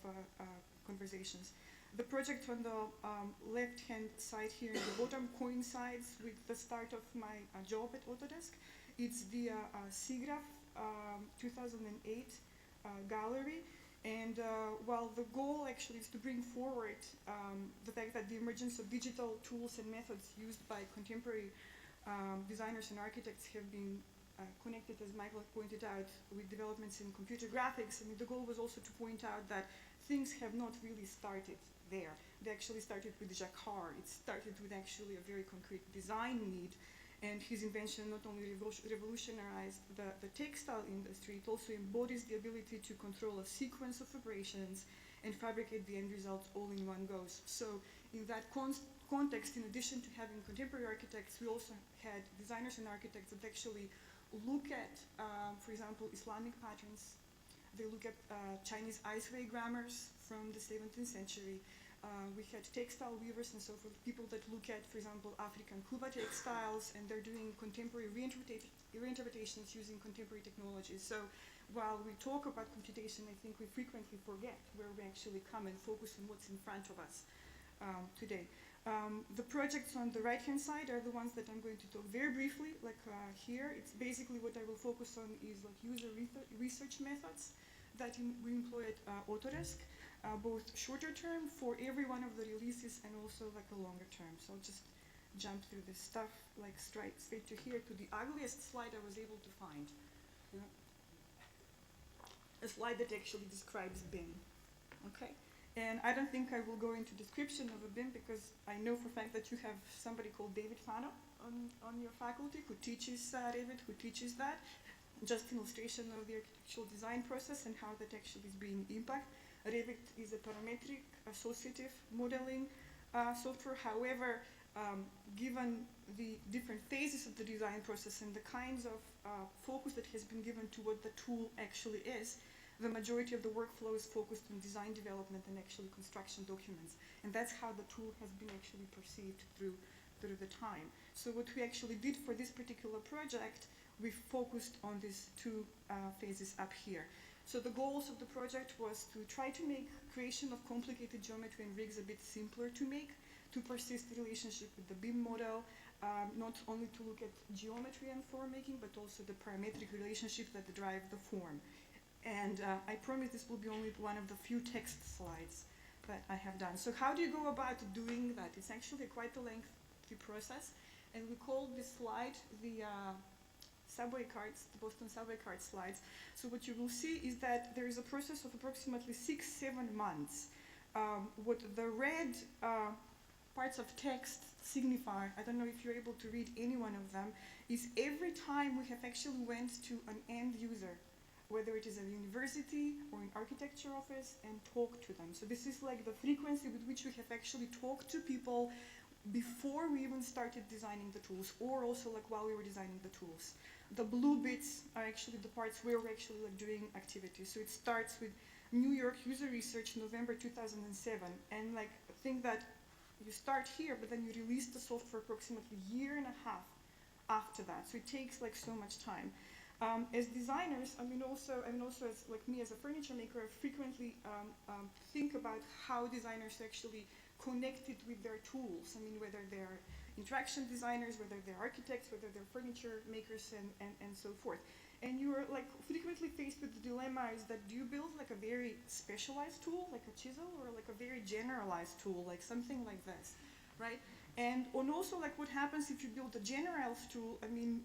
Speaker 9: conversations. The project on the left-hand side here in the bottom coincides with the start of my job at Autodesk. It's the SIGGRAPH 2008 gallery. And while the goal actually is to bring forward the fact that the emergence of digital tools and methods used by contemporary designers and architects have been connected, as Michael pointed out, with developments in computer graphics. I mean, the goal was also to point out that things have not really started there. They actually started with Jacquard. It started with actually a very concrete design need, and his invention not only revolutionized the textile industry, it also embodies the ability to control a sequence of operations and fabricate the end results all in one go. So in that context, in addition to having contemporary architects, we also had designers and architects that actually look at, for example, Islamic patterns. They look at Chinese ice-way grammars from the 17th century. We had textile weavers and so forth, people that look at, for example, African Kuba textiles, and they're doing contemporary reinterpretations using contemporary technologies. So while we talk about computation, I think we frequently forget where we actually come and focus on what's in front of us today. The projects on the right-hand side are the ones that I'm going to talk very briefly, like here. It's basically what I will focus on is like user research methods that we employ at Autodesk, both shorter term for every one of the releases and also like a longer term. So I'll just jump through this stuff like straight to here to the ugliest slide I was able to find. Yeah. A slide that actually describes BIM. Okay. And I don't think I will go into description of a BIM because I know for a fact that you have somebody called David Fano on your faculty who teaches Revit, who teaches that. Just an illustration of the architectural design process and how that actually is being impacted. Revit is a parametric associative modeling software. However, given the different phases of the design process and the kinds of focus that has been given to what the tool actually is, the majority of the workflow is focused on design development and actually construction documents. And that's how the tool has been actually perceived through the time. So what we actually did for this particular project we focused on these two phases up here. So the goals of the project was to try to make creation of complicated geometry and rigs a bit simpler to make, to persist the relationship with the BIM model, not only to look at geometry and form making, but also the parametric relationships that drive the form. And I promise this will be only one of the few text slides that I have done. So how do you go about doing that? It's actually quite a lengthy process, and we call this slide the subway cards, the Boston subway card slides. So what you will see is that there is a process of approximately 6-7 months. What the red parts of text signify, I don't know if you're able to read any one of them, is every time we have actually went to an end user, whether it is a university or an architecture office, and talked to them. So this is like the frequency with which we have actually talked to people before we even started designing the tools, or also like while we were designing the tools. The blue bits are actually the parts where we're actually like doing activities. So it starts with New York user research, November 2007, and like think that you start here, but then you release the software approximately a year and a half after that. So it takes like so much time. As designers, I mean also as like me as a furniture maker, I frequently think about how designers actually connected with their tools. I mean, whether they're interaction designers, whether they're architects, whether they're furniture makers, and so forth. And you're like frequently faced with the dilemma is that do you build like a very specialized tool, like a chisel, or like a very generalized tool, like something like this, right? And also like what happens if you build a generalized tool, I mean,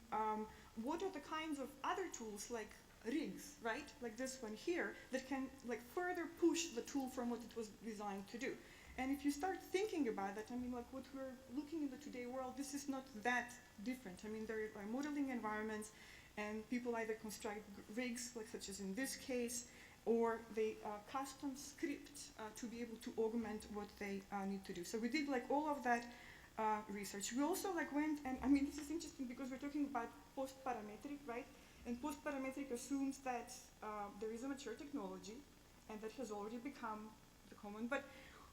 Speaker 9: what are the kinds of other tools like rigs, right? Like this one here, that can like further push the tool from what it was designed to do. And if you start thinking about that, I mean, like what we're looking in the today world, this is not that different. I mean, there are modeling environments, and people either construct rigs, like such as in this case, or they custom script to be able to augment what they need to do. So we did like all of that research. We also like went, and I mean, this is interesting because we're talking about post-parametric, right? And post-parametric assumes that there is a mature technology, and that has already become the common. But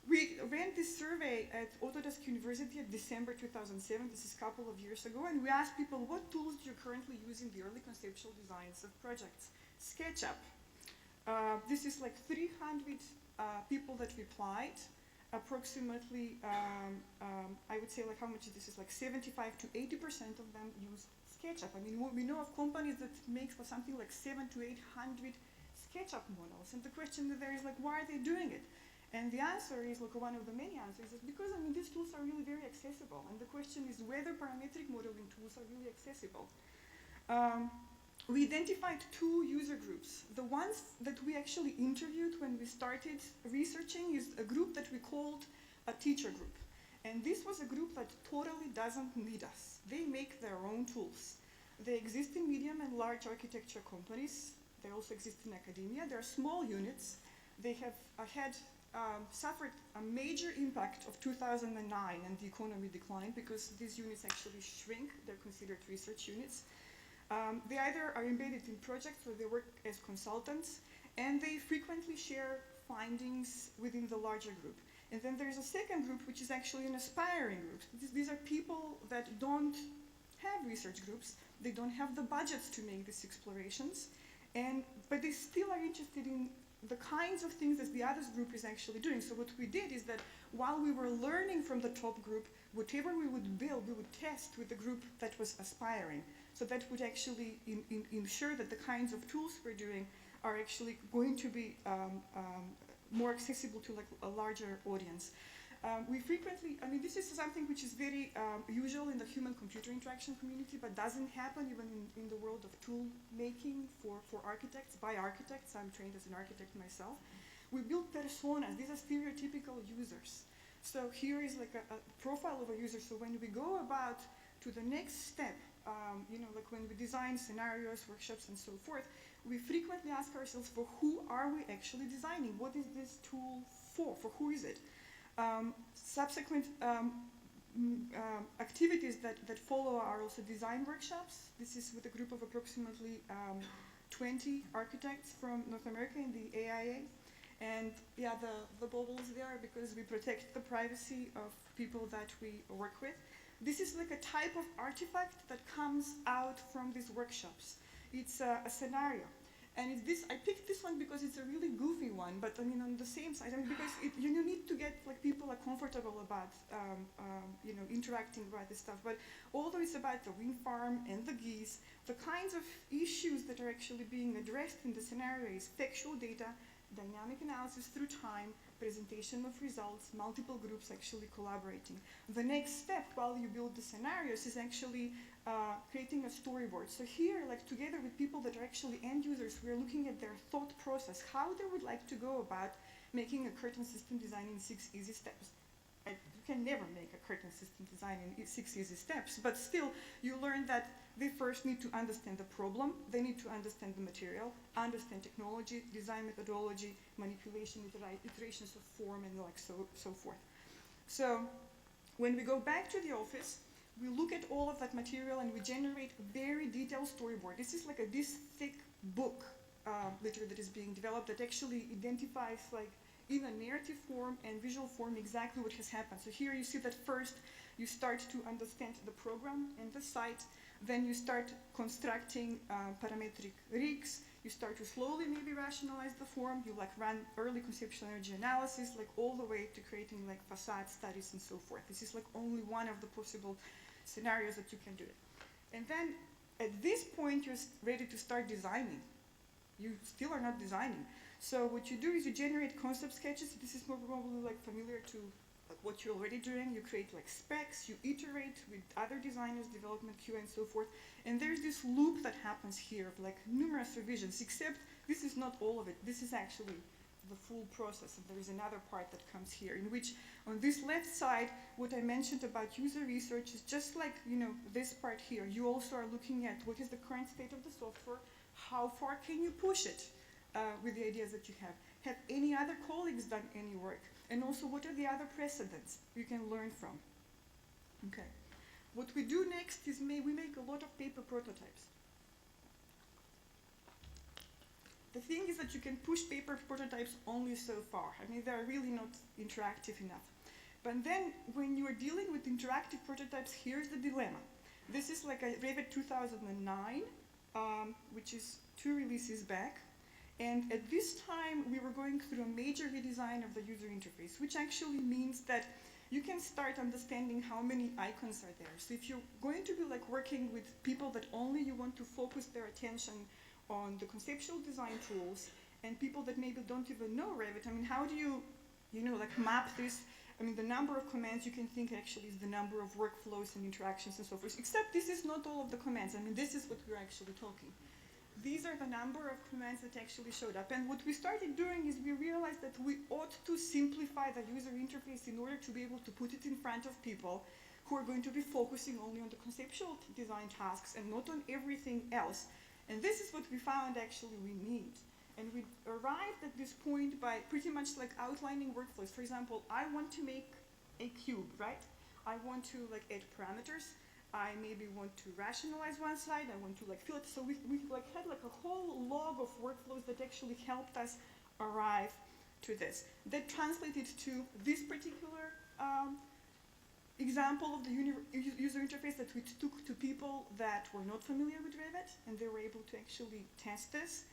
Speaker 9: we ran this survey at Autodesk University in December 2007, this is a couple of years ago, and we asked people, what tools do you currently use in the early conceptual designs of projects? SketchUp. This is like 300 people that replied. Approximately, I would say like how much this is, like 75 to 80% of them use SketchUp. I mean, we know of companies that make for something like 700 to 800 SketchUp models, and the question there is like, why are they doing it? And the answer is, like one of the many answers is because, I mean, these tools are really very accessible. And the question is whether parametric modeling tools are really accessible. We identified two user groups. The ones that we actually interviewed when we started researching is a group that we called a teacher group. And this was a group that totally doesn't need us. They make their own tools. They exist in medium and large architecture companies. They also exist in academia. They're small units. They have suffered a major impact of 2009, and the economy declined because these units actually shrink. They're considered research units. They either are embedded in projects or they work as consultants, and they frequently share findings within the larger group. And then there's a second group, which is actually an aspiring group. These are people that don't have research groups. They don't have the budgets to make these explorations, but they still are interested in the kinds of things that the others group is actually doing. So what we did is that while we were learning from the top group, whatever we would build, we would test with the group that was aspiring. So that would actually ensure that the kinds of tools we're doing are actually going to be more accessible to like a larger audience. We frequently, I mean, this is something which is very usual in the human-computer interaction community, but doesn't happen even in the world of tool making for architects, by architects. I'm trained as an architect myself. We build personas. These are stereotypical users. So here is like a profile of a user. So when we go about to the next step, you know, like when we design scenarios, workshops, and so forth, we frequently ask ourselves, for who are we actually designing? What is this tool for? For who is it? Subsequent activities that follow are also design workshops. This is with a group of approximately 20 architects from North America in the AIA. And yeah, the bubbles there are because we protect the privacy of people that we work with. this is like a type of artifact that comes out from these workshops. It's a scenario. And it's this, I picked this one because it's a really goofy one, but I mean on the same side, I mean because you need to get like people are comfortable about interacting about this stuff. But although it's about the wind farm and the geese, the kinds of issues that are actually being addressed in the scenario is factual data, dynamic analysis through time, presentation of results, multiple groups actually collaborating. The next step while you build the scenarios is actually creating a storyboard. So here, like together with people that are actually end users, we're looking at their thought process, how they would like to go about making a curtain system design in 6 easy steps. You can never make a curtain system design in 6 easy steps, but still you learn that they first need to understand the problem, they need to understand the material, understand technology, design methodology, manipulation, iterations of form, and like so forth. So when we go back to the office, we look at all of that material and we generate a very detailed storyboard. This is like this thick book literally that is being developed that actually identifies like in a narrative form and visual form exactly what has happened. So here you see that first you start to understand the program and the site, then you start constructing parametric rigs, you start to slowly maybe rationalize the form, you like run early conceptual energy analysis, like all the way to creating like facade studies and so forth. This is like only one of the possible scenarios that you can do it. And then at this point you're ready to start designing. You still are not designing. So what you do is you generate concept sketches. This is more probably like familiar to like what you're already doing. You create like specs, you iterate with other designers, development QA and so forth. And there's this loop that happens here of like numerous revisions, except this is not all of it. This is actually the full process. And there is another part that comes here in which on this left side, what I mentioned about user research is just like, this part here. You also are looking at what is the current state of the software, how far can you push it with the ideas that you have. Have any other colleagues done any work? And also, what are the other precedents you can learn from? Okay. What we do next is we make a lot of paper prototypes. The thing is that you can push paper prototypes only so far. I mean, they're really not interactive enough. But then, when you are dealing with interactive prototypes, here's the dilemma. This is like a Revit 2009, which is 2 releases back. And at this time, we were going through a major redesign of the user interface, which actually means that you can start understanding how many icons are there. So if you're going to be like working with people that only you want to focus their attention on the conceptual design tools and people that maybe don't even know Revit, I mean, how do you like map this? I mean, the number of commands you can think actually is the number of workflows and interactions and so forth, except this is not all of the commands. I mean, this is what we're actually talking. These are the number of commands that actually showed up. And what we started doing is we realized that we ought to simplify the user interface in order to be able to put it in front of people who are going to be focusing only on the conceptual design tasks and not on everything else. And this is what we found actually we need. And we arrived at this point by pretty much like outlining workflows. For example, I want to make a cube, right? I want to like add parameters. I maybe want to rationalize one side, I want to like fill it. So we like had like a whole log of workflows that actually helped us arrive to this. That translated to this particular example of the user interface that we took to people that were not familiar with Revit, and they were able to actually test this.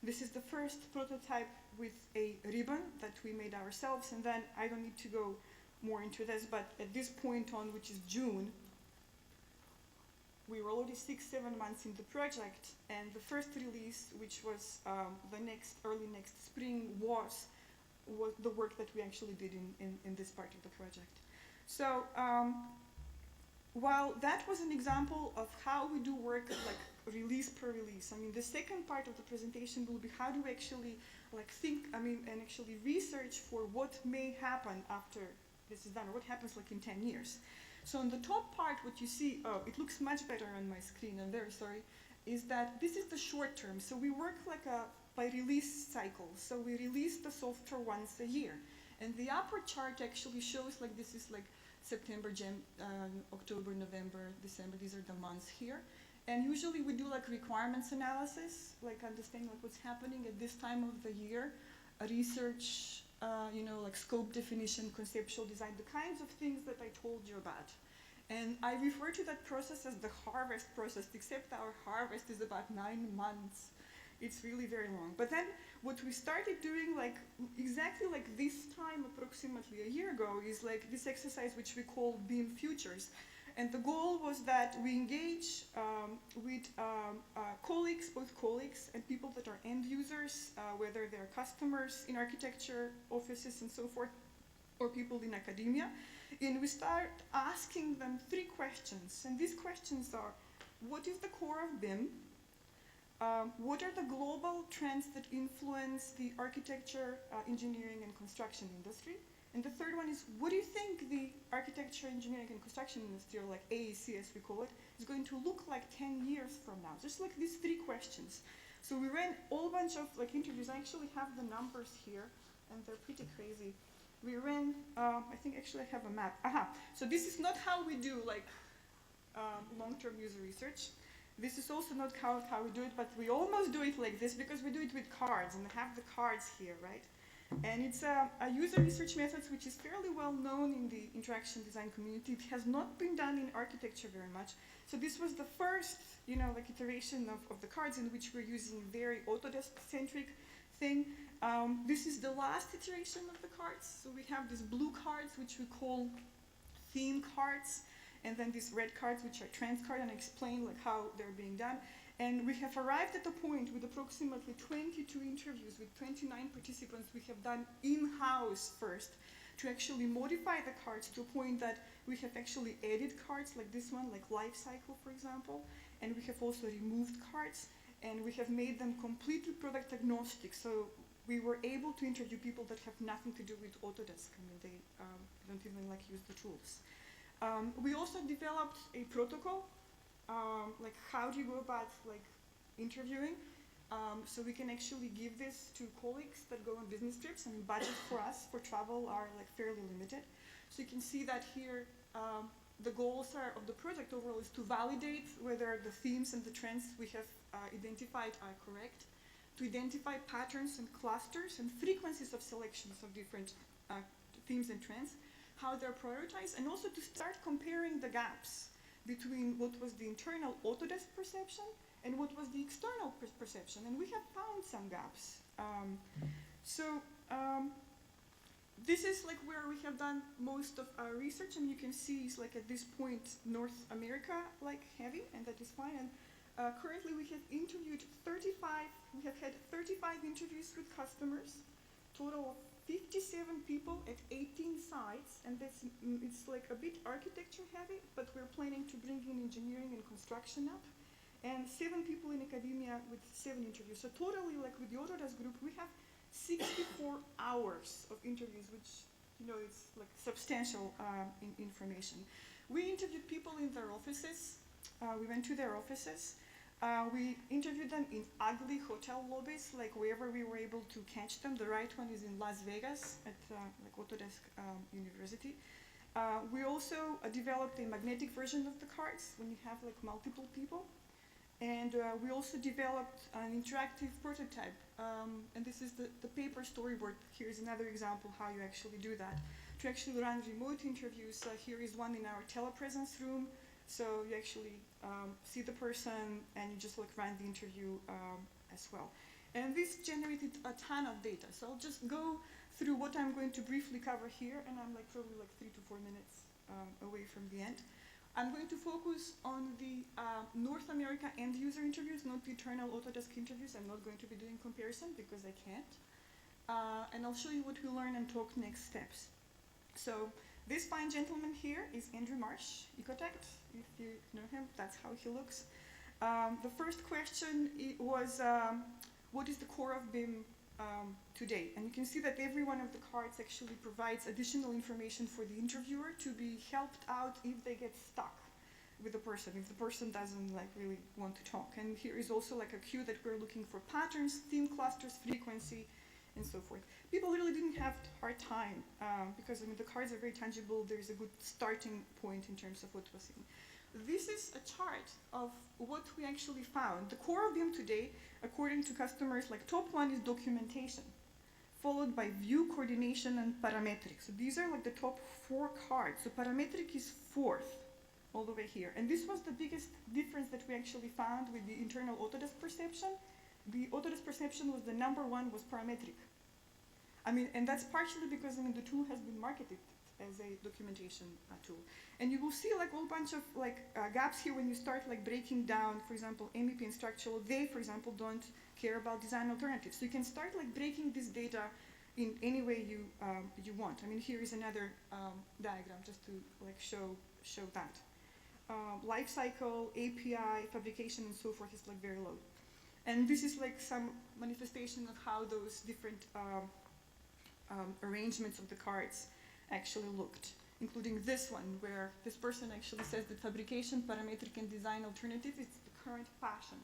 Speaker 9: This is the first prototype with a ribbon that we made ourselves, and then I don't need to go more into this, but at this point on, which is June, we were already 6-7 months in the project, and the first release, which was early next spring, was the work that we actually did in this part of the project. So while that was an example of how we do work like release per release, I mean, the second part of the presentation will be how do we actually like think, and actually research for what may happen after this is done, or what happens like in 10 years. So on the top part, what you see, it looks much better on my screen, I'm very sorry, is that this is the short term. So we work like by release cycle. So we release the software once a year. And the upper chart actually shows like this is like September, October, November, December, these are the months here. And usually we do like requirements analysis, like understanding like what's happening at this time of the year, research, like scope definition, conceptual design, the kinds of things that I told you about. And I refer to that process as the harvest process, except our harvest is about 9 months. It's really very long. But then what we started doing, like exactly like this time, approximately a year ago, is like this exercise which we call BIM Futures. And the goal was that we engage with colleagues, both colleagues and people that are end users, whether they're customers in architecture offices and so forth, or people in academia. And we start asking them 3 questions. And these questions are, what is the core of BIM? What are the global trends that influence the architecture, engineering, and construction industry? And the third one is, what do you think the architecture, engineering, and construction industry, or like AEC as we call it, is going to look like 10 years from now? Just like these 3 questions. So we ran a whole bunch of like interviews. I actually have the numbers here, and they're pretty crazy. We ran, I think actually I have a map. Aha, so this is not how we do like long-term user research. This is also not how we do it, but we almost do it like this because we do it with cards, and I have the cards here, right? And it's a user research method which is fairly well known in the interaction design community. It has not been done in architecture very much. So this was the first, like iteration of the cards in which we're using very Autodesk-centric thing. This is the last iteration of the cards. So we have these blue cards which we call theme cards, and then these red cards which are trend cards, and I explain like how they're being done. And we have arrived at a point with approximately 22 interviews with 29 participants we have done in-house first to actually modify the cards to a point that we have actually added cards like this one, like life cycle, for example. And we have also removed cards, and we have made them completely product agnostic. So we were able to interview people that have nothing to do with Autodesk. I mean, they don't even like use the tools. We also developed a protocol, like how do you go about like interviewing, so we can actually give this to colleagues that go on business trips, and budget for us for travel are like fairly limited. So you can see that here the goals of the project overall is to validate whether the themes and the trends we have identified are correct, to identify patterns and clusters and frequencies of selections of different themes and trends, how they're prioritized, and also to start comparing the gaps between what was the internal Autodesk perception and what was the external perception. And we have found some gaps. This is like where we have done most of our research, and you can see it's like at this point North America like heavy, and that is fine. And currently we have interviewed 35, we have had 35 interviews with customers, total of 57 people at 18 sites, and that's, it's like a bit architecture heavy, but we're planning to bring in engineering and construction up, and 7 people in academia with 7 interviews. So totally, like with the Autodesk group, we have 64 hours of interviews, which, it's like substantial information. We interviewed people in their offices. We went to their offices. We interviewed them in ugly hotel lobbies, like wherever we were able to catch them. The right one is in Las Vegas at like Autodesk University. We also developed a magnetic version of the cards when you have like multiple people. And we also developed an interactive prototype. And this is the paper storyboard. Here's another example how you actually do that. To actually run remote interviews, here is one in our telepresence room. So you actually see the person, and you just like run the interview as well. And this generated a ton of data. So I'll just go through what I'm going to briefly cover here, and I'm like probably like 3 to 4 minutes away from the end. I'm going to focus on the North America end user interviews, not the internal Autodesk interviews. I'm not going to be doing comparison because I can't. And I'll show you what we learn and talk next steps. So this fine gentleman here is Andrew Marsh, Ecotect. If you know him, that's how he looks. The first question was, what is the core of BIM today? And you can see that every one of the cards actually provides additional information for the interviewer to be helped out if they get stuck with the person, if the person doesn't like really want to talk. And here is also like a cue that we're looking for patterns, theme clusters, frequency, and so forth. People really didn't have a hard time because I mean the cards are very tangible. There's a good starting point in terms of what was in. This is a chart of what we actually found. The core of BIM today, according to customers, like top one is documentation, followed by view, coordination, and parametric. So these are like the top 4 cards. So parametric is 4th. all the way here. And this was the biggest difference that we actually found with the internal Autodesk perception. The Autodesk perception was the number one was parametric. I mean, and that's partially because, I mean, the tool has been marketed as a documentation tool. And you will see like a whole bunch of like gaps here when you start like breaking down, for example, MEP and structural. They, for example, don't care about design alternatives. So you can start like breaking this data in any way you want. I mean, here is another diagram just to like show that. Life cycle, API, fabrication, and so forth is like very low. And this is like some manifestation of how those different arrangements of the cards actually looked, including this one, where this person actually says that fabrication, parametric, and design alternative is the current passion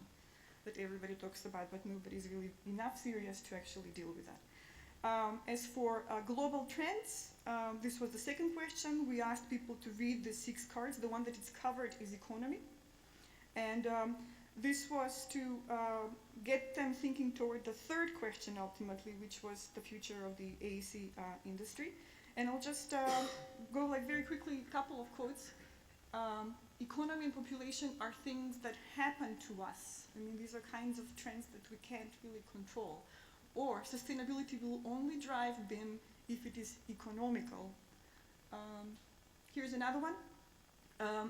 Speaker 9: that everybody talks about, but nobody's really enough serious to actually deal with that. As for global trends, this was the second question. We asked people to read the 6 cards. The one that is covered is economy. And this was to get them thinking toward the third question ultimately, which was the future of the AEC industry. And I'll just go like very quickly, a couple of quotes. Economy and population are things that happen to us. I mean, these are kinds of trends that we can't really control. Or sustainability will only drive BIM if it is economical. Here's another one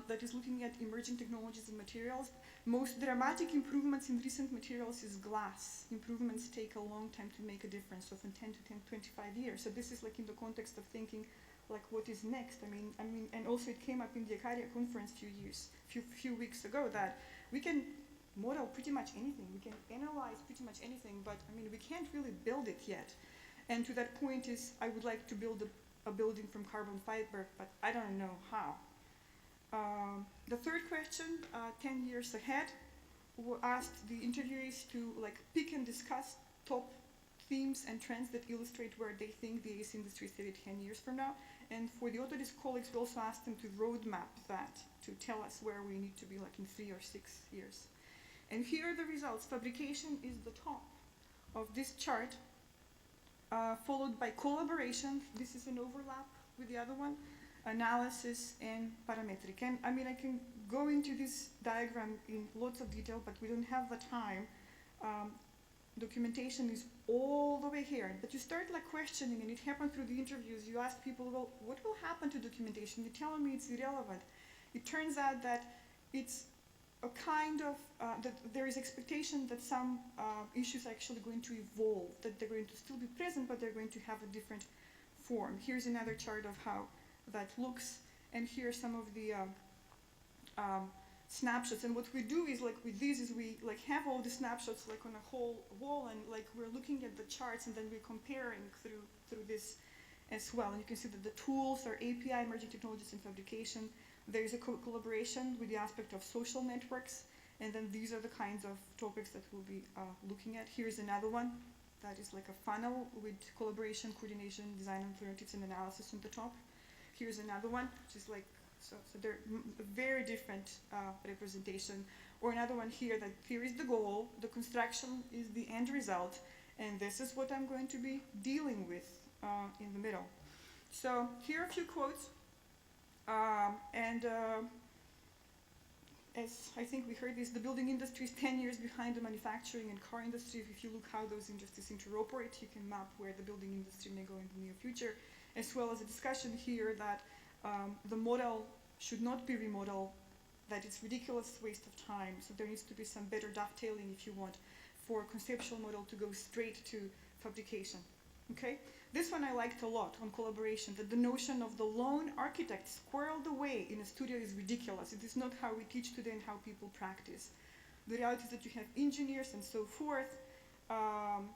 Speaker 9: that is looking at emerging technologies and materials. Most dramatic improvements in recent materials is glass. Improvements take a long time to make a difference, often 10 to 25 years. So this is like in the context of thinking like what is next. I mean, and also it came up in the Icaria conference few weeks ago that we can model pretty much anything. We can analyze pretty much anything, but I mean, we can't really build it yet. And to that point is, I would like to build a building from carbon fiber, but I don't know how. The third question, 10 years ahead, we asked the interviewees to like pick and discuss top themes and trends that illustrate where they think the AEC industry is headed 10 years from now. And for the Autodesk colleagues, we also asked them to roadmap that, to tell us where we need to be like in 3 or 6 years. And here are the results. Fabrication is the top of this chart, followed by collaboration. This is an overlap with the other one. Analysis and parametric. And I mean, I can go into this diagram in lots of detail, but we don't have the time. Documentation is all the way here. But you start like questioning, and it happened through the interviews. You ask people, well, what will happen to documentation? You're telling me it's irrelevant. It turns out that it's a kind of, that there is expectation that some issues are actually going to evolve, that they're going to still be present, but they're going to have a different form. Here's another chart of how that looks, and here are some of the snapshots. And what we do is like with these is we like have all the snapshots like on a whole wall, and like we're looking at the charts, and then we're comparing through this as well. And you can see that the tools are API, emerging technologies and fabrication. There is a collaboration with the aspect of social networks, and then these are the kinds of topics that we'll be looking at. Here's another one that is like a funnel with collaboration, coordination, design alternatives, and analysis on the top. Here's another one, which is like, so they're very different representation. Or another one here that here is the goal, the construction is the end result, and this is what I'm going to be dealing with in the middle. So here are a few quotes. As I think we heard this, the building industry is 10 years behind the manufacturing and car industry. If you look how those industries interoperate, you can map where the building industry may go in the near future, as well as a discussion here that the model should not be remodeled, that it's ridiculous waste of time. So there needs to be some better dovetailing, if you want, for a conceptual model to go straight to fabrication. Okay? This one I liked a lot on collaboration, that the notion of the lone architect squirreled away in a studio is ridiculous. It is not how we teach today and how people practice. The reality is that you have engineers and so forth.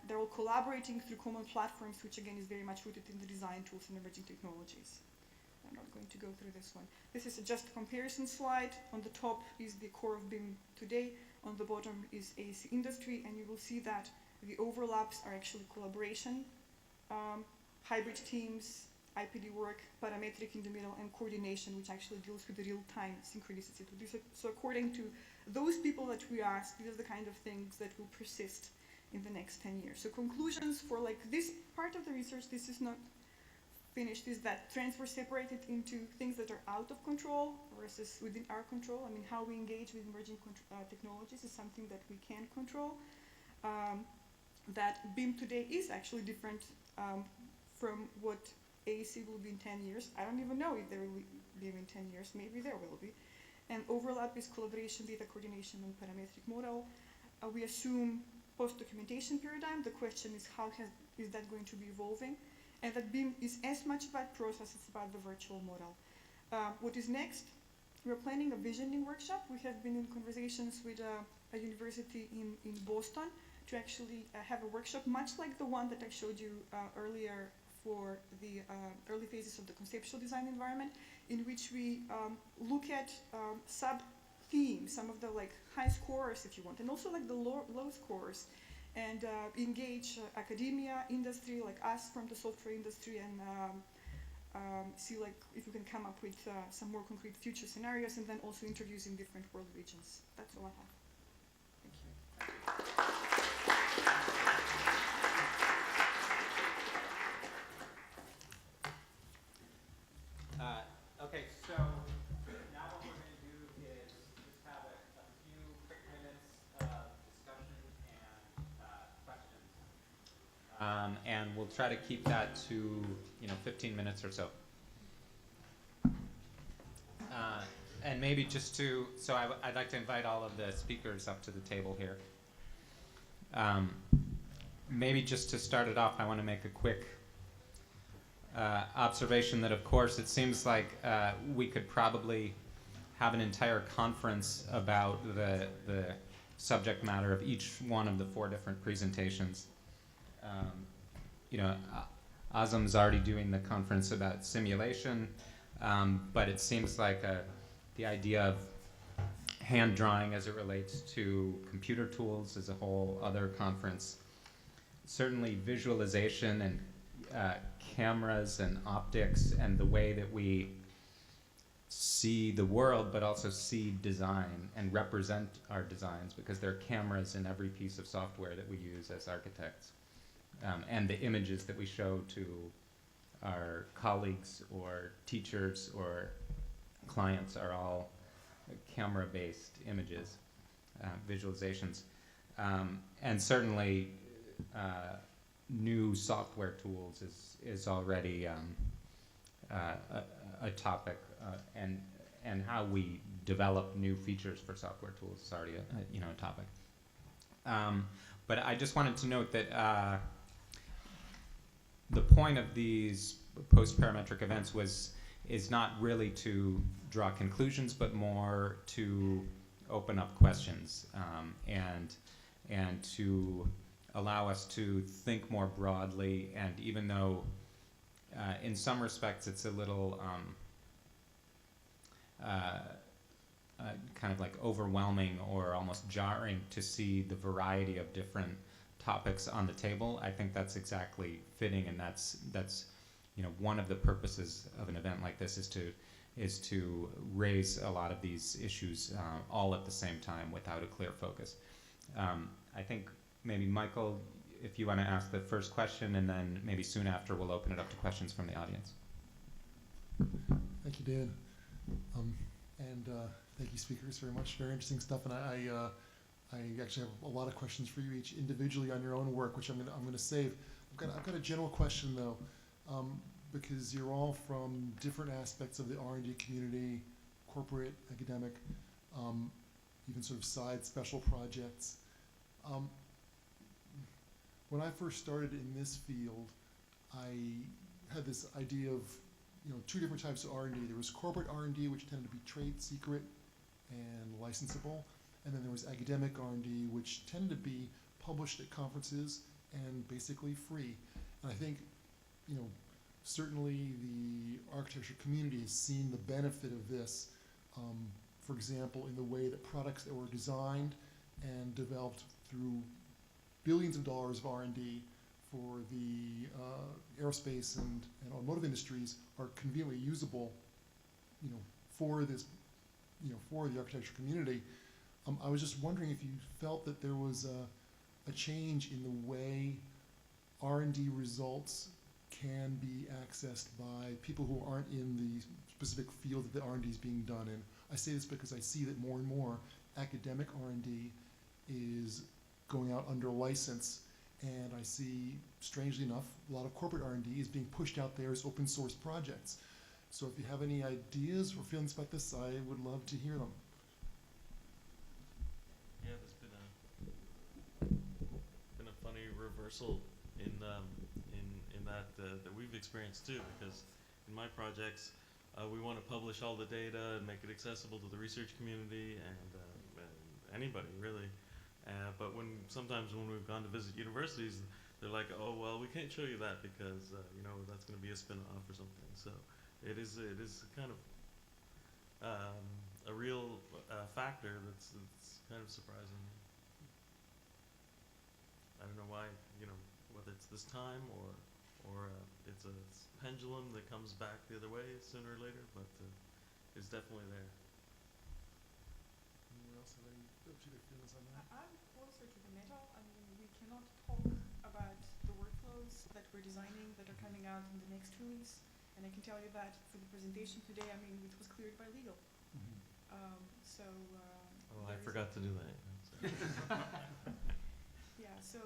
Speaker 9: They're all collaborating through common platforms, which again is very much rooted in the design tools and emerging technologies. I'm not going to go through this one. This is just a comparison slide. On the top is the core of BIM today. On the bottom is AEC industry, and you will see that the overlaps are actually collaboration, hybrid teams, IPD work, parametric in the middle, and coordination, which actually deals with the real-time synchronicity. So according to those people that we asked, these are the kind of things that will persist in the next 10 years. So conclusions for like this part of the research, this is not finished is that trends were separated into things that are out of control versus within our control. I mean, how we engage with emerging technologies is something that we can control. That BIM today is actually different from what AEC will be in 10 years. I don't even know if there will be in 10 years. Maybe there will be. And overlap is collaboration, data coordination, and parametric model. We assume post-documentation paradigm. The question is how is that going to be evolving? And that BIM is as much about process as about the virtual model. What is next? We're planning a visioning workshop. We have been in conversations with a university in Boston to actually have a workshop much like the one that I showed you earlier for the early phases of the conceptual design environment, in which we look at sub-themes, some of the like high scores if you want, and also like the low scores, and engage academia, industry, like us from the software industry, and see like if we can come up with some more concrete future scenarios, and then also interviews in different world regions. That's all I have. Thank you.
Speaker 2: Okay, so now what we're going to do is just have a few quick minutes of discussion and questions. And we'll try to keep that to 15 minutes or so. And maybe just to, so I'd like to invite all of the speakers up to the table here. Maybe just to start it off, I want to make a quick observation that, of course, it seems like we could probably have an entire conference about the subject matter of each one of the 4 different presentations. Azam's already doing the conference about simulation, but it seems like the idea of hand drawing as it relates to computer tools is a whole other conference. Certainly visualization and cameras and optics and the way that we see the world, but also see design and represent our designs, because there are cameras in every piece of software that we use as architects. And the images that we show to our colleagues or teachers or clients are all camera-based images, visualizations. And certainly new software tools is already a topic, and how we develop new features for software tools is already a topic. But I just wanted to note that the point of these post-parametric events is not really to draw conclusions, but more to open up questions, and to allow us to think more broadly. And even though in some respects it's a little kind of like overwhelming or almost jarring to see the variety of different topics on the table, I think that's exactly fitting, and that's one of the purposes of an event like this is to raise a lot of these issues all at the same time without a clear focus. I think maybe Michael, if you want to ask the first question, and then maybe soon after we'll open it up to questions from the audience.
Speaker 1: Thank you, Dan. And thank you, speakers, very much. Very interesting stuff. And I actually have a lot of questions for you each individually on your own work, which I'm gonna save. I've got a general question though, because you're all from different aspects of the R&D community, corporate, academic, even sort of side special projects. When I first started in this field, I had this idea of 2 different types of R&D. There was corporate R&D, which tended to be trade secret and licensable, and then there was academic R&D, which tended to be published at conferences and basically free. And I think, certainly the architecture community has seen the benefit of this, for example, in the way that products that were designed and developed through billions of dollars of R&D for the aerospace and automotive industries are conveniently usable, for this, for the architecture community. I was just wondering if you felt that there was a change in the way R&D results can be accessed by people who aren't in the specific field that the R&D is being done in. I say this because I see that more and more academic R&D is going out under license, and I see, strangely enough, a lot of corporate R&D is being pushed out there as open source projects. So if you have any ideas or feelings about this, I would love to hear them.
Speaker 4: Yeah, there's been a funny reversal in that we've experienced too, because in my projects we want to publish all the data and make it accessible to the research community and anybody really. But sometimes when we've gone to visit universities, they're like, oh well, we can't show you that because you know, that's going to be a spin-off or something. So it is kind of a real factor that's kind of surprising. I don't know why, you know, whether it's this time or it's a pendulum that comes back the other way sooner or later, but it's definitely there.
Speaker 1: Anyone else have any particular feelings on that?
Speaker 9: I'm closer to the middle. I mean, we cannot talk about the workflows that we're designing that are coming out in the next release. And I can tell you that for the presentation today, I mean, it was cleared by legal.
Speaker 4: Oh, I forgot to do that.
Speaker 9: Yeah, so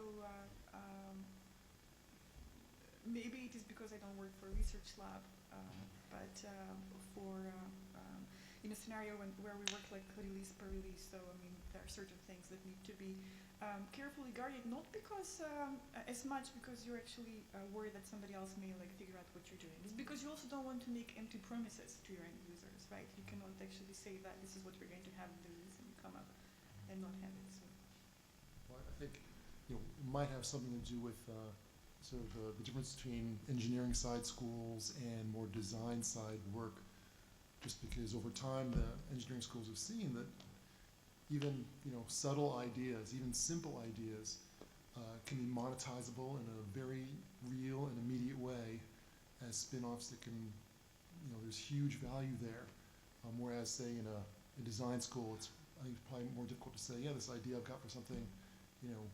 Speaker 9: maybe it is because I don't work for a research lab, but in a scenario where we work like release per release, so I mean, there are certain things that need to be carefully guarded, not because as much because you're actually worried that somebody else may like figure out what you're doing. It's because you also don't want to make empty promises to your end users, right? You cannot actually say that this is what we're going to have in the release and come up and not have it. So.
Speaker 1: Well, I think, you know, it might have something to do with sort of the difference between engineering side schools and more design side work, just because over time the engineering schools have seen that even, you know, subtle ideas, even simple ideas can be monetizable in a very real and immediate way as spin-offs that can, you know, there's huge value there. Whereas, say, in a design school, I think it's probably more difficult to say, yeah, this idea I've got for something, you know,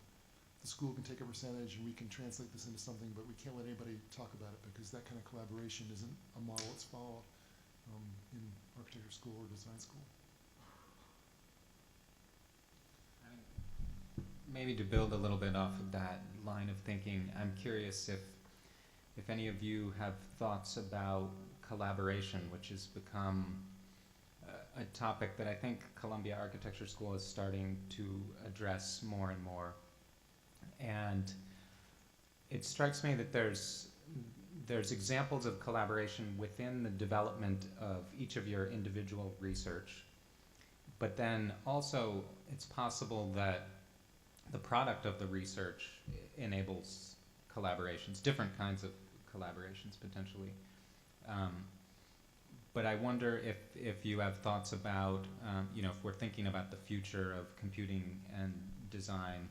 Speaker 1: the school can take a percentage and we can translate this into something, but we can't let anybody talk about it because that kind of collaboration isn't a model that's followed in architecture school or design school.
Speaker 2: Maybe to build a little bit off of that line of thinking, I'm curious if any of you have thoughts about collaboration, which has become a topic that I think Columbia Architecture School is starting to address more and more. And it strikes me that there's examples of collaboration within the development of each of your individual research, but then also it's possible that the product of the research enables collaborations, different kinds of collaborations potentially. But I wonder if you have thoughts about, you know, if we're thinking about the future of computing and design,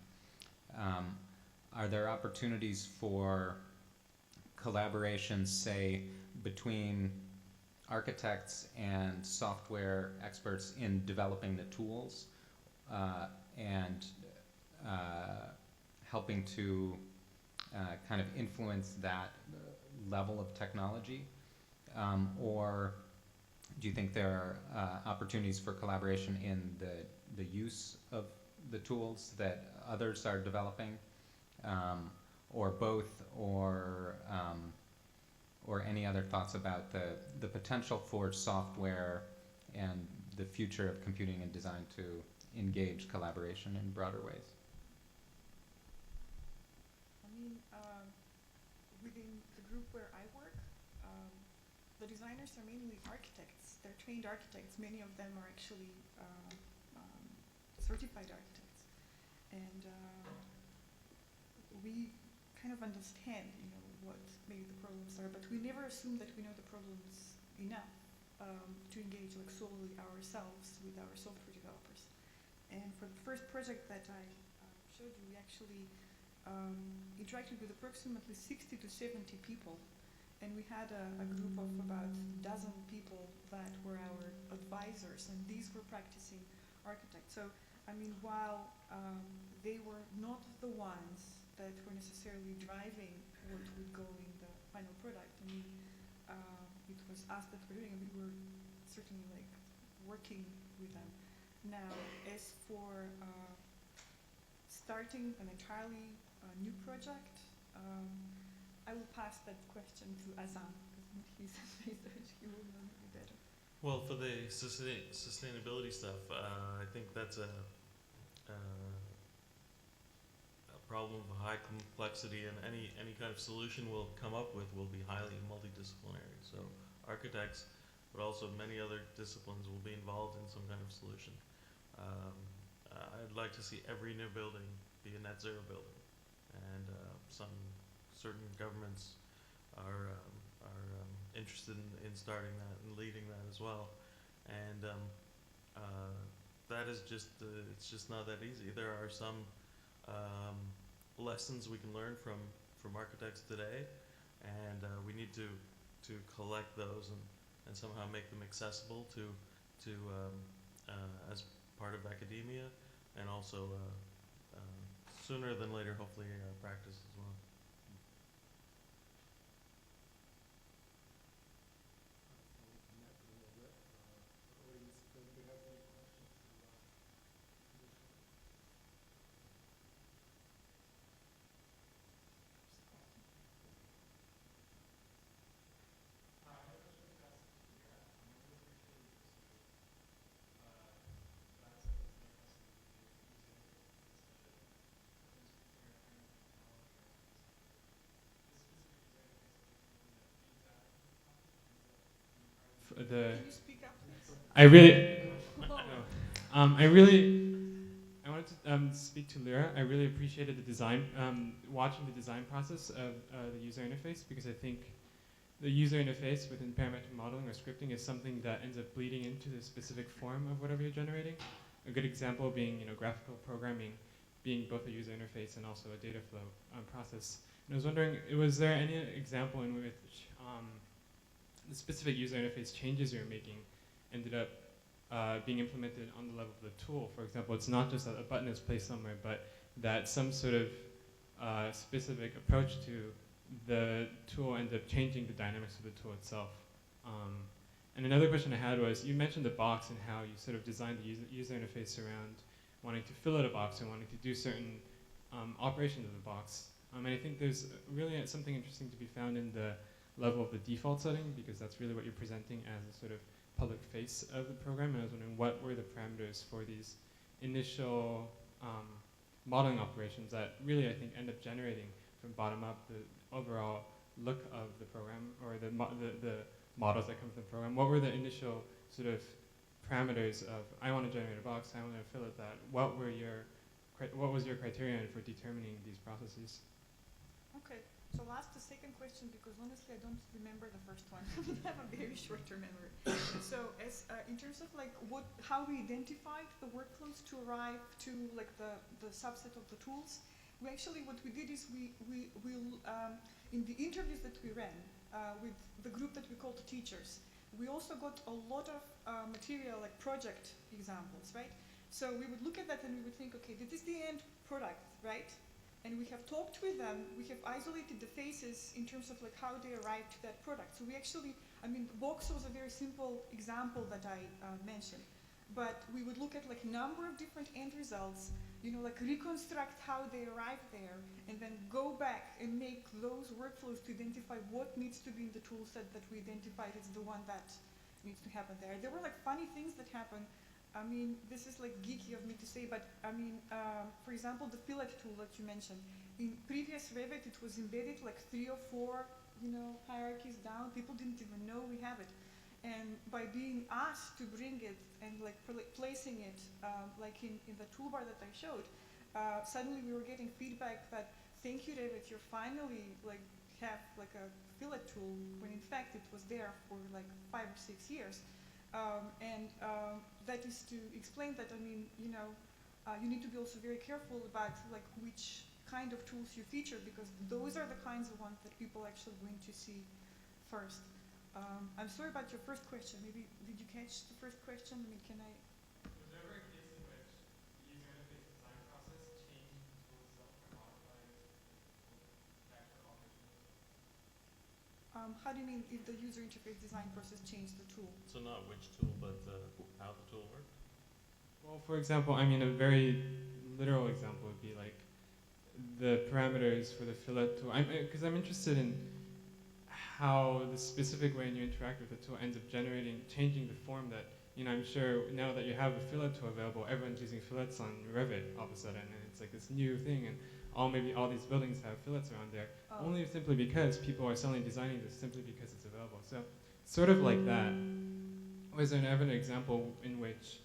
Speaker 2: are there opportunities for collaborations, say, between architects and software experts in developing the tools and helping to kind of influence that level of technology? Or do you think there are opportunities for collaboration in the use of the tools that others are developing, or both, or any other thoughts about the potential for software and the future of computing and design to engage collaboration in broader ways?
Speaker 9: I mean, within the group where I work, the designers are mainly architects. They're trained architects. Many of them are actually certified architects. And we kind of understand, you know, what maybe the problems are, but we never assume that we know the problems enough to engage like solely ourselves with our software developers. And for the first project that I showed you, we actually interacted with approximately 60 to 70 people. And we had a group of about a dozen people that were our advisors, and these were practicing architects. So, I mean, while they were not the ones that were necessarily driving what would go in the final product. I mean, it was us that were doing, and we were certainly like working with them. Now, as for starting an entirely new project, I will pass that question to Azam, because he's research, he will know me better.
Speaker 4: Well, for the sustainability stuff, I think that's a problem of high complexity, and any kind of solution we'll come up with will be highly multidisciplinary. So architects, but also many other disciplines will be involved in some kind of solution. I'd like to see every new building be a net zero building, and some certain governments are interested in starting that and leading that as well. And that is just it's just not that easy. There are some lessons we can learn from architects today, and we need to collect those and somehow make them accessible to as part of academia, and also sooner than later, hopefully, practice as well.
Speaker 9: Can you speak up, please?
Speaker 3: I wanted to speak to Lyra. I really appreciated the design, watching the design process of the user interface, because I think the user interface within parametric modeling or scripting is something that ends up bleeding into the specific form of whatever you're generating. A good example being, graphical programming being both a user interface and also a data flow process. And I was wondering, was there any example in which the specific user interface changes you're making ended up being implemented on the level of the tool? For example, it's not just that a button is placed somewhere, but that some sort of specific approach to the tool ends up changing the dynamics of the tool itself. And another question I had was, you mentioned the box and how you sort of designed the user interface around wanting to fill out a box and wanting to do certain operations of the box. And I think there's really something interesting to be found in the level of the default setting, because that's really what you're presenting as a sort of public face of the program. And I was wondering, what were the parameters for these initial modeling operations that really, I think, end up generating from bottom up the overall look of the program, or the models that come from the program? What were the initial sort of parameters of, I want to generate a box, I want to fill out that? What was your criterion for determining these processes?
Speaker 9: Okay, so I'll ask the second question, because honestly I don't remember the first one. I have a very short-term memory. So as in terms of like how we identified the workflows to arrive to like the subset of the tools, what we did is we in the interviews that we ran with the group that we called the teachers, we also got a lot of material, like project examples, right? So we would look at that and we would think, okay, this is the end product, right? And we have talked with them, we have isolated the faces in terms of like how they arrived to that product. So we actually, the box was a very simple example that I mentioned. But we would look at like number of different end results, like reconstruct how they arrived there, and then go back and make those workflows to identify what needs to be in the tool set that we identified as the one that needs to happen there. There were like funny things that happened. This is like geeky of me to say, but for example, the fillet tool that you mentioned, in previous Revit it was embedded like 3 or 4, hierarchies down. People didn't even know we have it. And by being asked to bring it and like placing it like in the toolbar that I showed, suddenly we were getting feedback that, thank you Revit, you're finally like have like a fillet tool, when in fact it was there for like 5 or 6 years. That is to explain that, you need to be also very careful about like which kind of tools you feature, because those are the kinds of ones that people actually going to see first. I'm sorry about your first question. Maybe, did you catch the first question? Can I?
Speaker 3: Was there ever a case in which the user interface design process changed the tool itself or modified the actual operation of the tool?
Speaker 9: How do you mean if the user interface design process changed the tool?
Speaker 4: So not which tool, but how the tool worked.
Speaker 3: Well, for example, I mean, a very literal example would be like the parameters for the fillet tool. Because I'm interested in how the specific way you interact with the tool ends up changing the form that, I'm sure now that you have a fillet tool available, everyone's using fillets on Revit all of a sudden, and it's like this new thing, and maybe all these buildings have fillets around there, only simply because people are suddenly designing this simply because it's available. So, sort of like that. Was there ever an example in which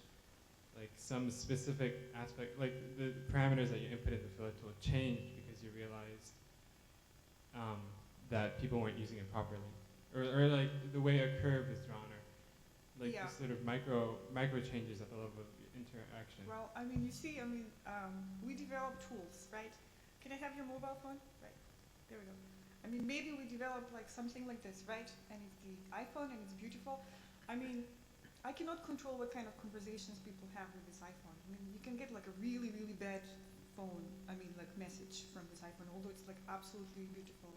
Speaker 3: like some specific aspect, like the parameters that you inputted the fillet tool changed because you realized that people weren't using it properly, or like the way a curve is drawn, or like the sort of micro changes at the level of interaction.
Speaker 9: Well, you see, we develop tools, right? Can I have your mobile phone? Right, there we go. Maybe we develop like something like this, right? And it's the iPhone and it's beautiful. I cannot control what kind of conversations people have with this iPhone. You can get like a really, really bad phone, like message from this iPhone, although it's like absolutely beautiful.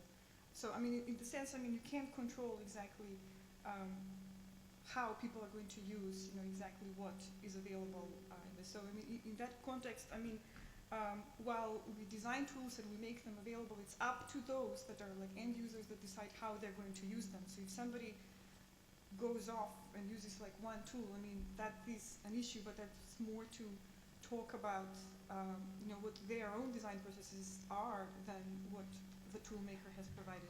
Speaker 9: So, in the sense, you can't control exactly how people are going to use, exactly what is available in this. So, in that context, while we design tools and we make them available, it's up to those that are like end users that decide how they're going to use them. So if somebody goes off and uses like one tool, that is an issue, but that's more to talk about, what their own design processes are than what the tool maker has provided.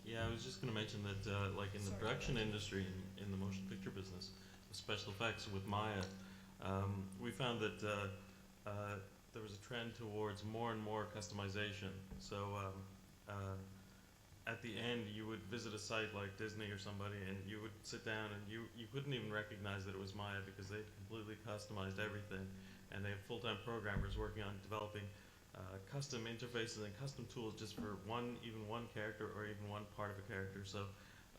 Speaker 4: Yeah, I was just going to mention that, like in the production industry, in the motion picture business, the special effects with Maya, we found that there was a trend towards more and more customization. So at the end, you would visit a site like Disney or somebody, and you would sit down, and you couldn't even recognize that it was Maya because they completely customized everything, and they have full-time programmers working on developing custom interfaces and custom tools just for even one character or even one part of a character. So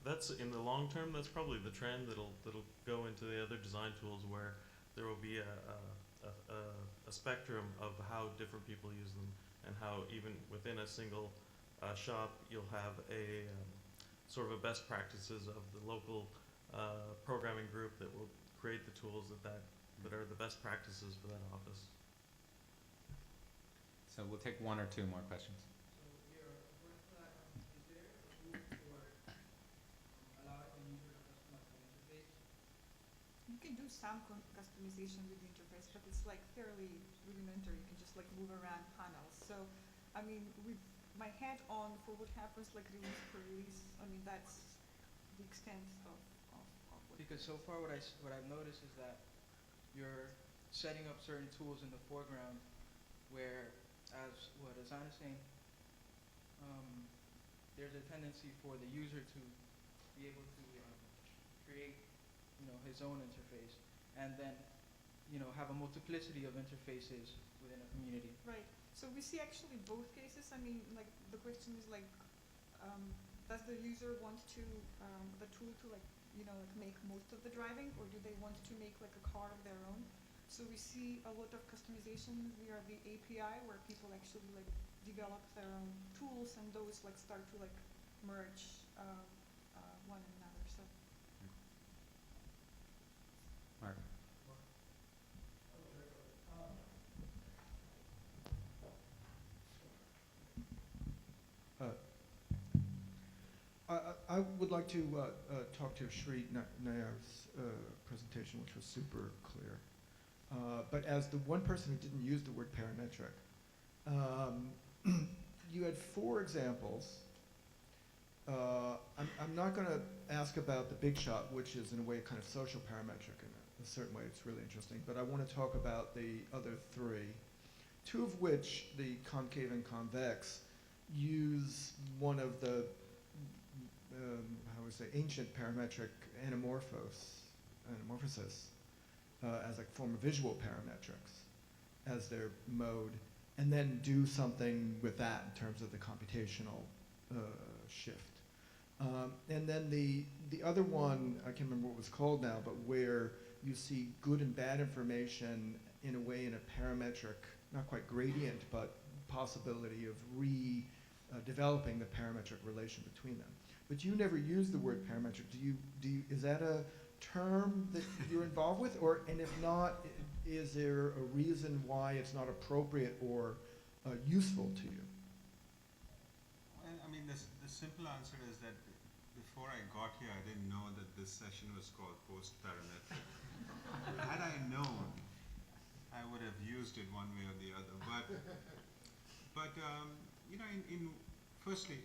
Speaker 4: that's, in the long term, that's probably the trend that'll go into the other design tools, where there will be a spectrum of how different people use them, and how even within a single shop you'll have a sort of a best practices of the local programming group that will create the tools that are the best practices for that office.
Speaker 2: So we'll take one or two more questions.
Speaker 10: So here, according to that, is there a tool for allowing the user to customize the interface?
Speaker 9: You can do some customization with the interface, but it's like fairly rudimentary. You can just like move around panels. So, with my hat on for what happens like release per release, that's the extent of what.
Speaker 10: Because so far what I've noticed is that you're setting up certain tools in the foreground where, as Anna's saying, there's a tendency for the user to be able to create, his own interface, and then, have a multiplicity of interfaces within a community.
Speaker 9: Right. So we see actually both cases. Like the question is like, does the user want to the tool to like make most of the driving, or do they want to make like a car of their own? So we see a lot of customization via the API, where people actually like develop their own tools, and those like start to like merge one another. So.
Speaker 2: Mark.
Speaker 11: I would like to talk to Shri Nayar's presentation, which was super clear. But as the one person who didn't use the word parametric, you had 4 examples. I'm not going to ask about the big shot, which is in a way kind of social parametric. In a certain way, it's really interesting. But I want to talk about the other 3, 2 of which, the concave and convex, use one of the ancient parametric anamorphosis as a form of visual parametrics as their mode, and then do something with that in terms of the computational shift. And then the other one, I can't remember what it was called now, but where you see good and bad information in a way in a parametric, not quite gradient, but possibility of developing the parametric relation between them. but you never use the word parametric. Is that a term that you're involved with, and if not, is there a reason why it's not appropriate or useful to you?
Speaker 6: Well, I mean, the simple answer is that before I got here, I didn't know that this session was called post-parametric. Had I known, I would have used it one way or the other. But you know, firstly,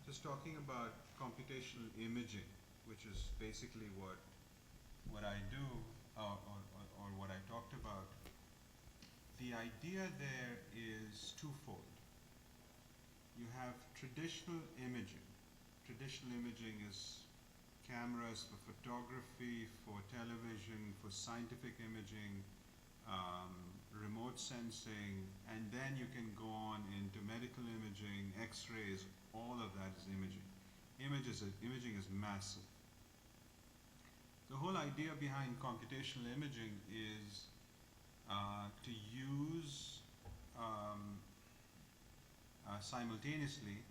Speaker 6: just talking about computational imaging, which is basically what I do or what I talked about. The idea there is twofold. You have traditional imaging. Traditional imaging is cameras for photography, for television, for scientific imaging, remote sensing, and then you can go on into medical imaging, x-rays, all of that is imaging. Imaging is massive. The whole idea behind computational imaging is to use simultaneously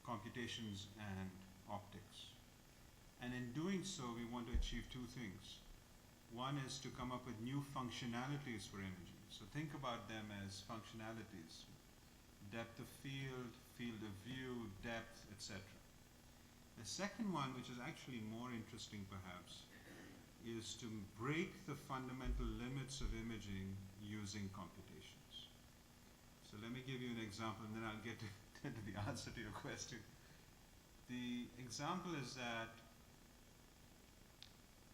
Speaker 6: computations and optics. And in doing so, we want to achieve two things. One is to come up with new functionalities for imaging. So think about them as functionalities. Depth of field, field of view, depth, etc. The second one, which is actually more interesting perhaps, is to break the fundamental limits of imaging using computations. So let me give you an example and then I'll get to the answer to your question. The example is that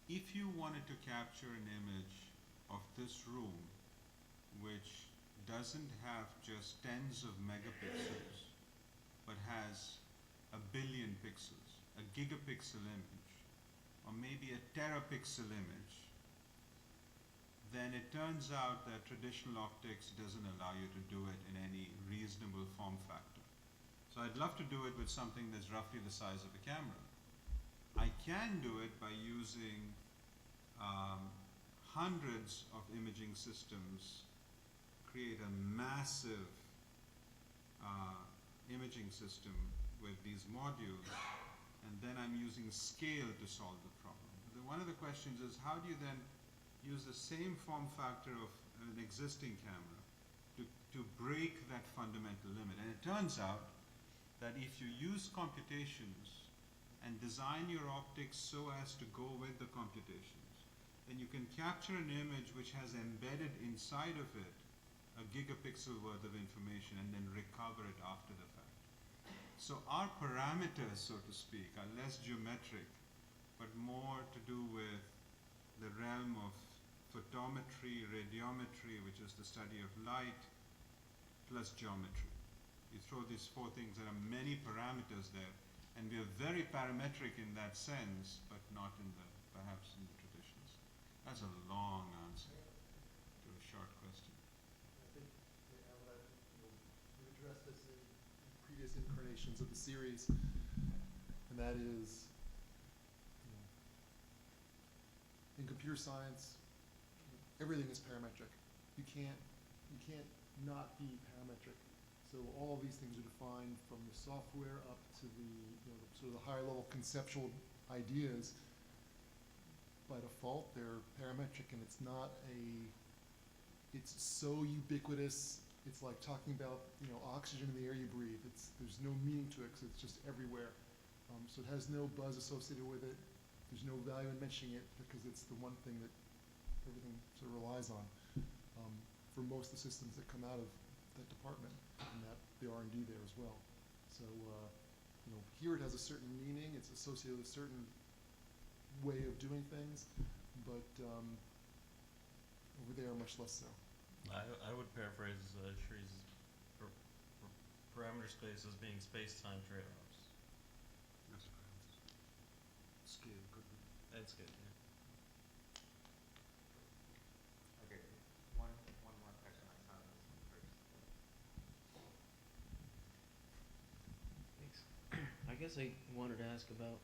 Speaker 6: if you wanted to capture an image of this room, which doesn't have just tens of megapixels, but has a billion pixels, a gigapixel image, or maybe a terapixel image, then it turns out that traditional optics doesn't allow you to do it in any reasonable form factor. So I'd love to do it with something that's roughly the size of a camera. I can do it by using hundreds of imaging systems, create a massive imaging system with these modules, and then I'm using scale to solve the problem. One of the questions is, how do you then use the same form factor of an existing camera to break that fundamental limit? And it turns out that if you use computations and design your optics so as to go with the computations, then you can capture an image which has embedded inside of it a gigapixel worth of information and then recover it after the fact. So our parameters, so to speak, are less geometric, but more to do with the realm of photometry, radiometry, which is the study of light, plus geometry. You throw these four things, there are many parameters there, and we are very parametric in that sense, but not in the, perhaps in the traditions. That's a long answer to a short question.
Speaker 1: I think, Alan, we addressed this in previous incarnations of the series, and that is, in computer science, everything is parametric. You can't not be parametric. So all of these things are defined from the software up to the sort of the higher level conceptual ideas. By default, they're parametric, and it's so ubiquitous. It's like talking about oxygen in the air you breathe. There's no meaning to it because it's just everywhere. So it has no buzz associated with it. There's no value in mentioning it because it's the one thing that everything sort of relies on for most of the systems that come out of that department and that the R&D there as well. So here it has a certain meaning. It's associated with a certain way of doing things, but over there much less so.
Speaker 4: I would paraphrase Shree's parameter space as being space-time trade-offs.
Speaker 6: That's right. Scale could be.
Speaker 4: And scale, yeah.
Speaker 2: Okay, one more question. I saw this one first.
Speaker 12: Thanks. I guess I wanted to ask about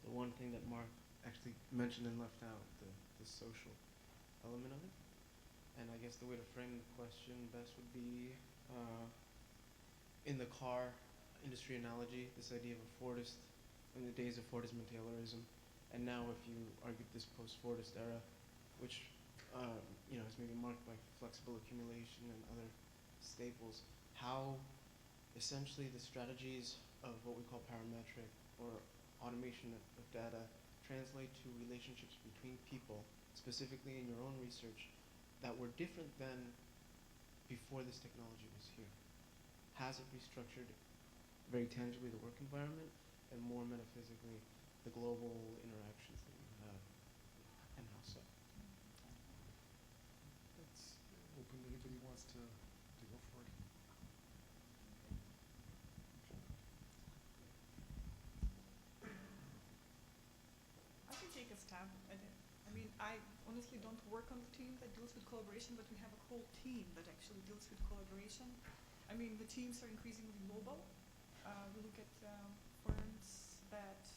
Speaker 12: the one thing that Mark actually mentioned and left out, the social element of it. And I guess the way to frame the question best would be in the car industry analogy, this idea of a Fordist in the days of Fordism and Taylorism, and now if you argue this post-Fordist era, which is maybe marked by flexible accumulation and other staples, how essentially the strategies of what we call parametric or automation of data translate to relationships between people, specifically in your own research, that were different than before this technology was here. Has it restructured very tangibly the work environment, and more metaphysically the global interactions that you have, and how so?
Speaker 1: That's open. Anybody wants to go for it?
Speaker 9: I can take a stab at it. I mean, I honestly don't work on the team that deals with collaboration, but we have a whole team that actually deals with collaboration. I mean, the teams are increasingly global. We look at firms that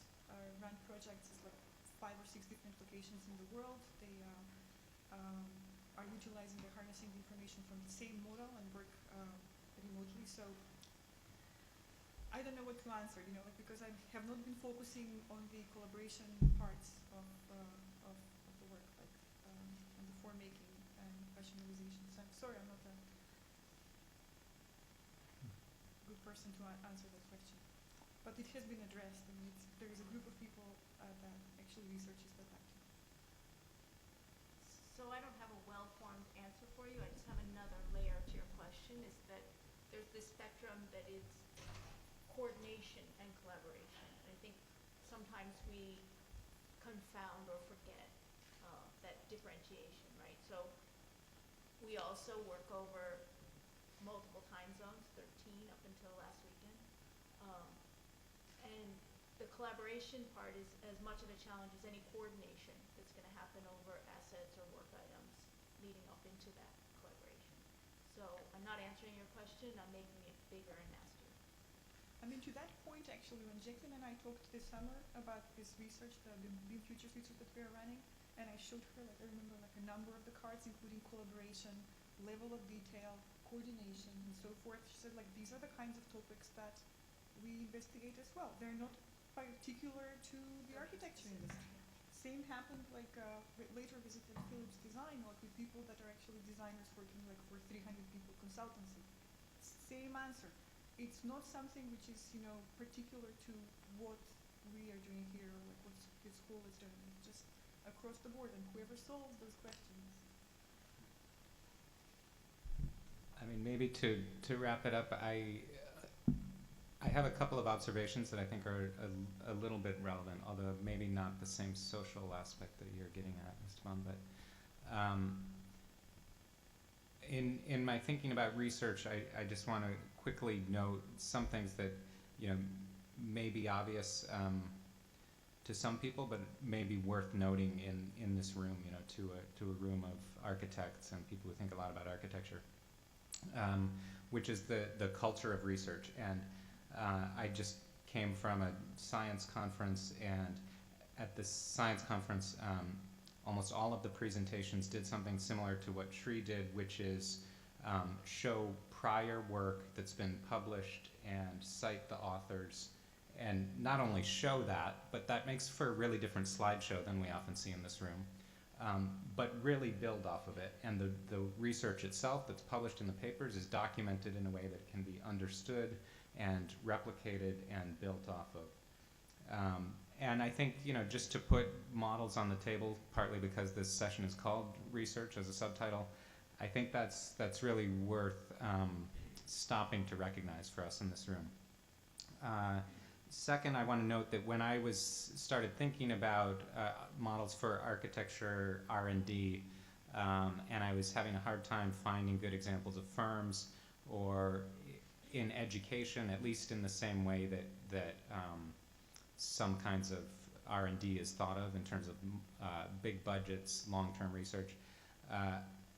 Speaker 9: run projects in like 5 or 6 different locations in the world. They are utilizing, they're harnessing the information from the same model and work remotely. So I don't know what to answer, because I have not been focusing on the collaboration parts of the work, like on the form making and rationalization. So I'm sorry, I'm not a good person to answer that question. But it has been addressed. I mean, there is a group of people that actually researches that actively.
Speaker 5: So I don't have a well-formed answer for you. I just have another layer to your question, is that there's this spectrum that is coordination and collaboration. And I think sometimes we confound or forget that differentiation, right? So we also work over multiple time zones, 13 up until last weekend. And the collaboration part is as much of a challenge as any coordination that's going to happen over assets or work items leading up into that collaboration. So I'm not answering your question, I'm making it bigger and nastier.
Speaker 9: I mean, to that point, actually, when Jacqueline and I talked this summer about this research, the BIM Futures research that we are running, and I showed her, I remember a number of the cards, including collaboration, level of detail, coordination, and so forth. She said, these are the kinds of topics that we investigate as well. They're not particular to the architecture industry. Same happened, later visited Philips Design, with people that are actually designers working for 300 people consultancy. Same answer. It's not something which is, particular to what we are doing here, or what the school is doing. It's just across the board, and whoever solves those questions.
Speaker 2: I mean, maybe to wrap it up, I have a couple of observations that I think are a little bit relevant, although maybe not the same social aspect that you're getting at, Esteban. But in my thinking about research, I just want to quickly note some things that may be obvious to some people, but may be worth noting in this room, to a room of architects and people who think a lot about architecture, which is the culture of research. And I just came from a science conference, and at this science conference, almost all of the presentations did something similar to what Shri did, which is show prior work that's been published and cite the authors, and not only show that, but that makes for a really different slideshow than we often see in this room, but really build off of it. And the research itself that's published in the papers is documented in a way that can be understood and replicated and built off of. And I think, just to put models on the table, partly because this session is called Research as a subtitle, I think that's really worth stopping to recognize for us in this room. Second, I want to note that when I started thinking about models for architecture R&D, and I was having a hard time finding good examples of firms, or in education, at least in the same way that some kinds of R&D is thought of in terms of big budgets, long-term research.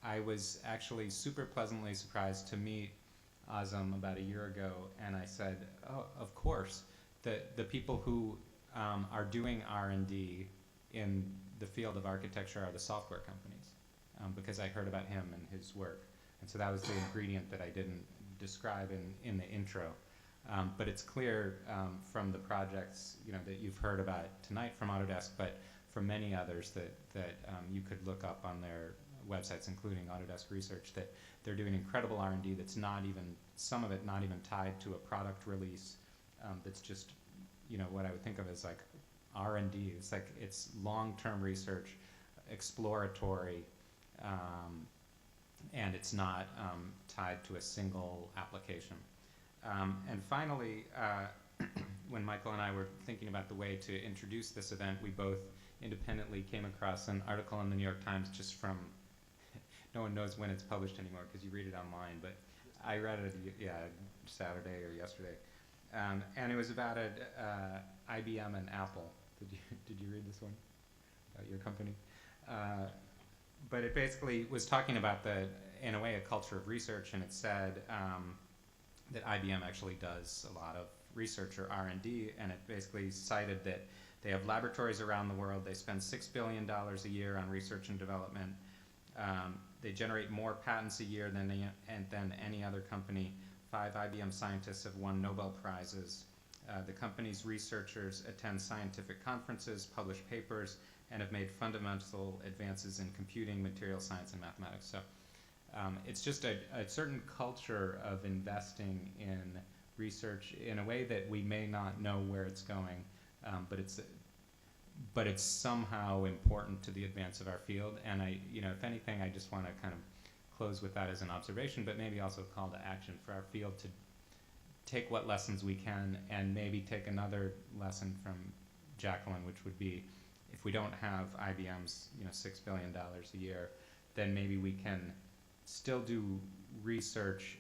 Speaker 2: I was actually super pleasantly surprised to meet Azam about a year ago, and I said, oh, of course, the people who are doing R&D in the field of architecture are the software companies, because I heard about him and his work. And so that was the ingredient that I didn't describe in the intro. But it's clear from the projects that you've heard about tonight from Autodesk, but from many others that you could look up on their websites, including Autodesk Research, that they're doing incredible R&D that's not even, some of it not even tied to a product release. That's just what I would think of as like R&D. It's like it's long-term research, exploratory, and it's not tied to a single application. And finally, when Michael and I were thinking about the way to introduce this event, we both independently came across an article in the New York Times just from, no one knows when it's published anymore because you read it online, but I read it, Saturday or yesterday. And it was about IBM and Apple. Did you read this one about your company? But it basically was talking about in a way, a culture of research, and it said that IBM actually does a lot of research or R&D, and it basically cited that they have laboratories around the world. They spend $6 billion a year on research and development. They generate more patents a year than any other company. 5 IBM scientists have won Nobel Prizes. The company's researchers attend scientific conferences, publish papers, and have made fundamental advances in computing, material science, and mathematics. So it's just a certain culture of investing in research in a way that we may not know where it's going, but it's somehow important to the advance of our field. And if anything, I just want to kind of close with that as an observation, but maybe also a call to action for our field to take what lessons we can, and maybe take another lesson from Jacqueline, which would be, if we don't have IBM's $6 billion a year, then maybe we can still do research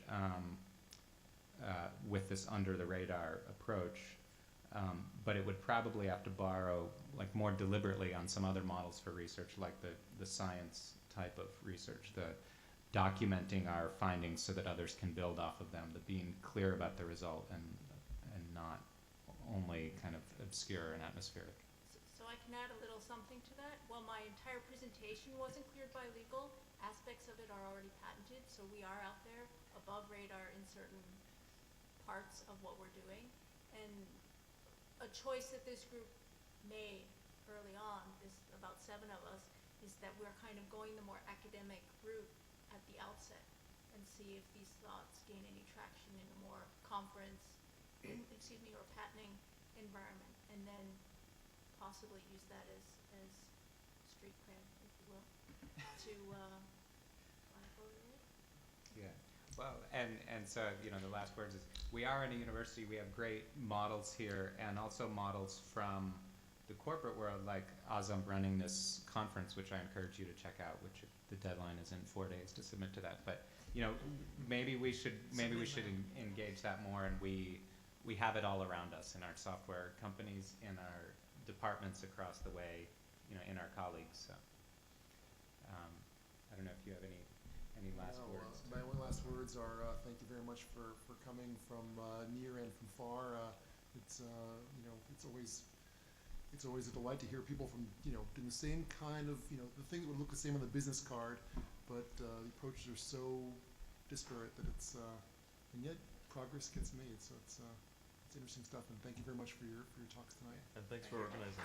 Speaker 2: with this under the radar approach, but it would probably have to borrow more deliberately on some other models for research, like the science type of research, the documenting our findings so that others can build off of them, the being clear about the result and not only kind of obscure and atmospheric.
Speaker 5: So I can add a little something to that. While my entire presentation wasn't cleared by legal, aspects of it are already patented, so we are out there above radar in certain parts of what we're doing. And a choice that this group made early on, about 7 of us, is that we're kind of going the more academic route at the outset and see if these thoughts gain any traction in a more conference, or patenting environment, and then possibly use that as street cred, if you will, to fly forward.
Speaker 2: Yeah. Well, and so the last words is, we are in a university. We have great models here, and also models from the corporate world, like Azam running this conference, which I encourage you to check out. Which the deadline is in 4 days to submit to that. But maybe we should engage that more, and we have it all around us in our software companies, in our departments across the way, in our colleagues. So I don't know if you have any last words.
Speaker 1: My only last words are thank you very much for coming from near and from far. It's always a delight to hear people from doing the same kind of the thing that would look the same on the business card, but the approaches are so disparate that it's and yet progress gets made. So it's interesting stuff, and thank you very much for your talks tonight.
Speaker 4: And thanks for organizing.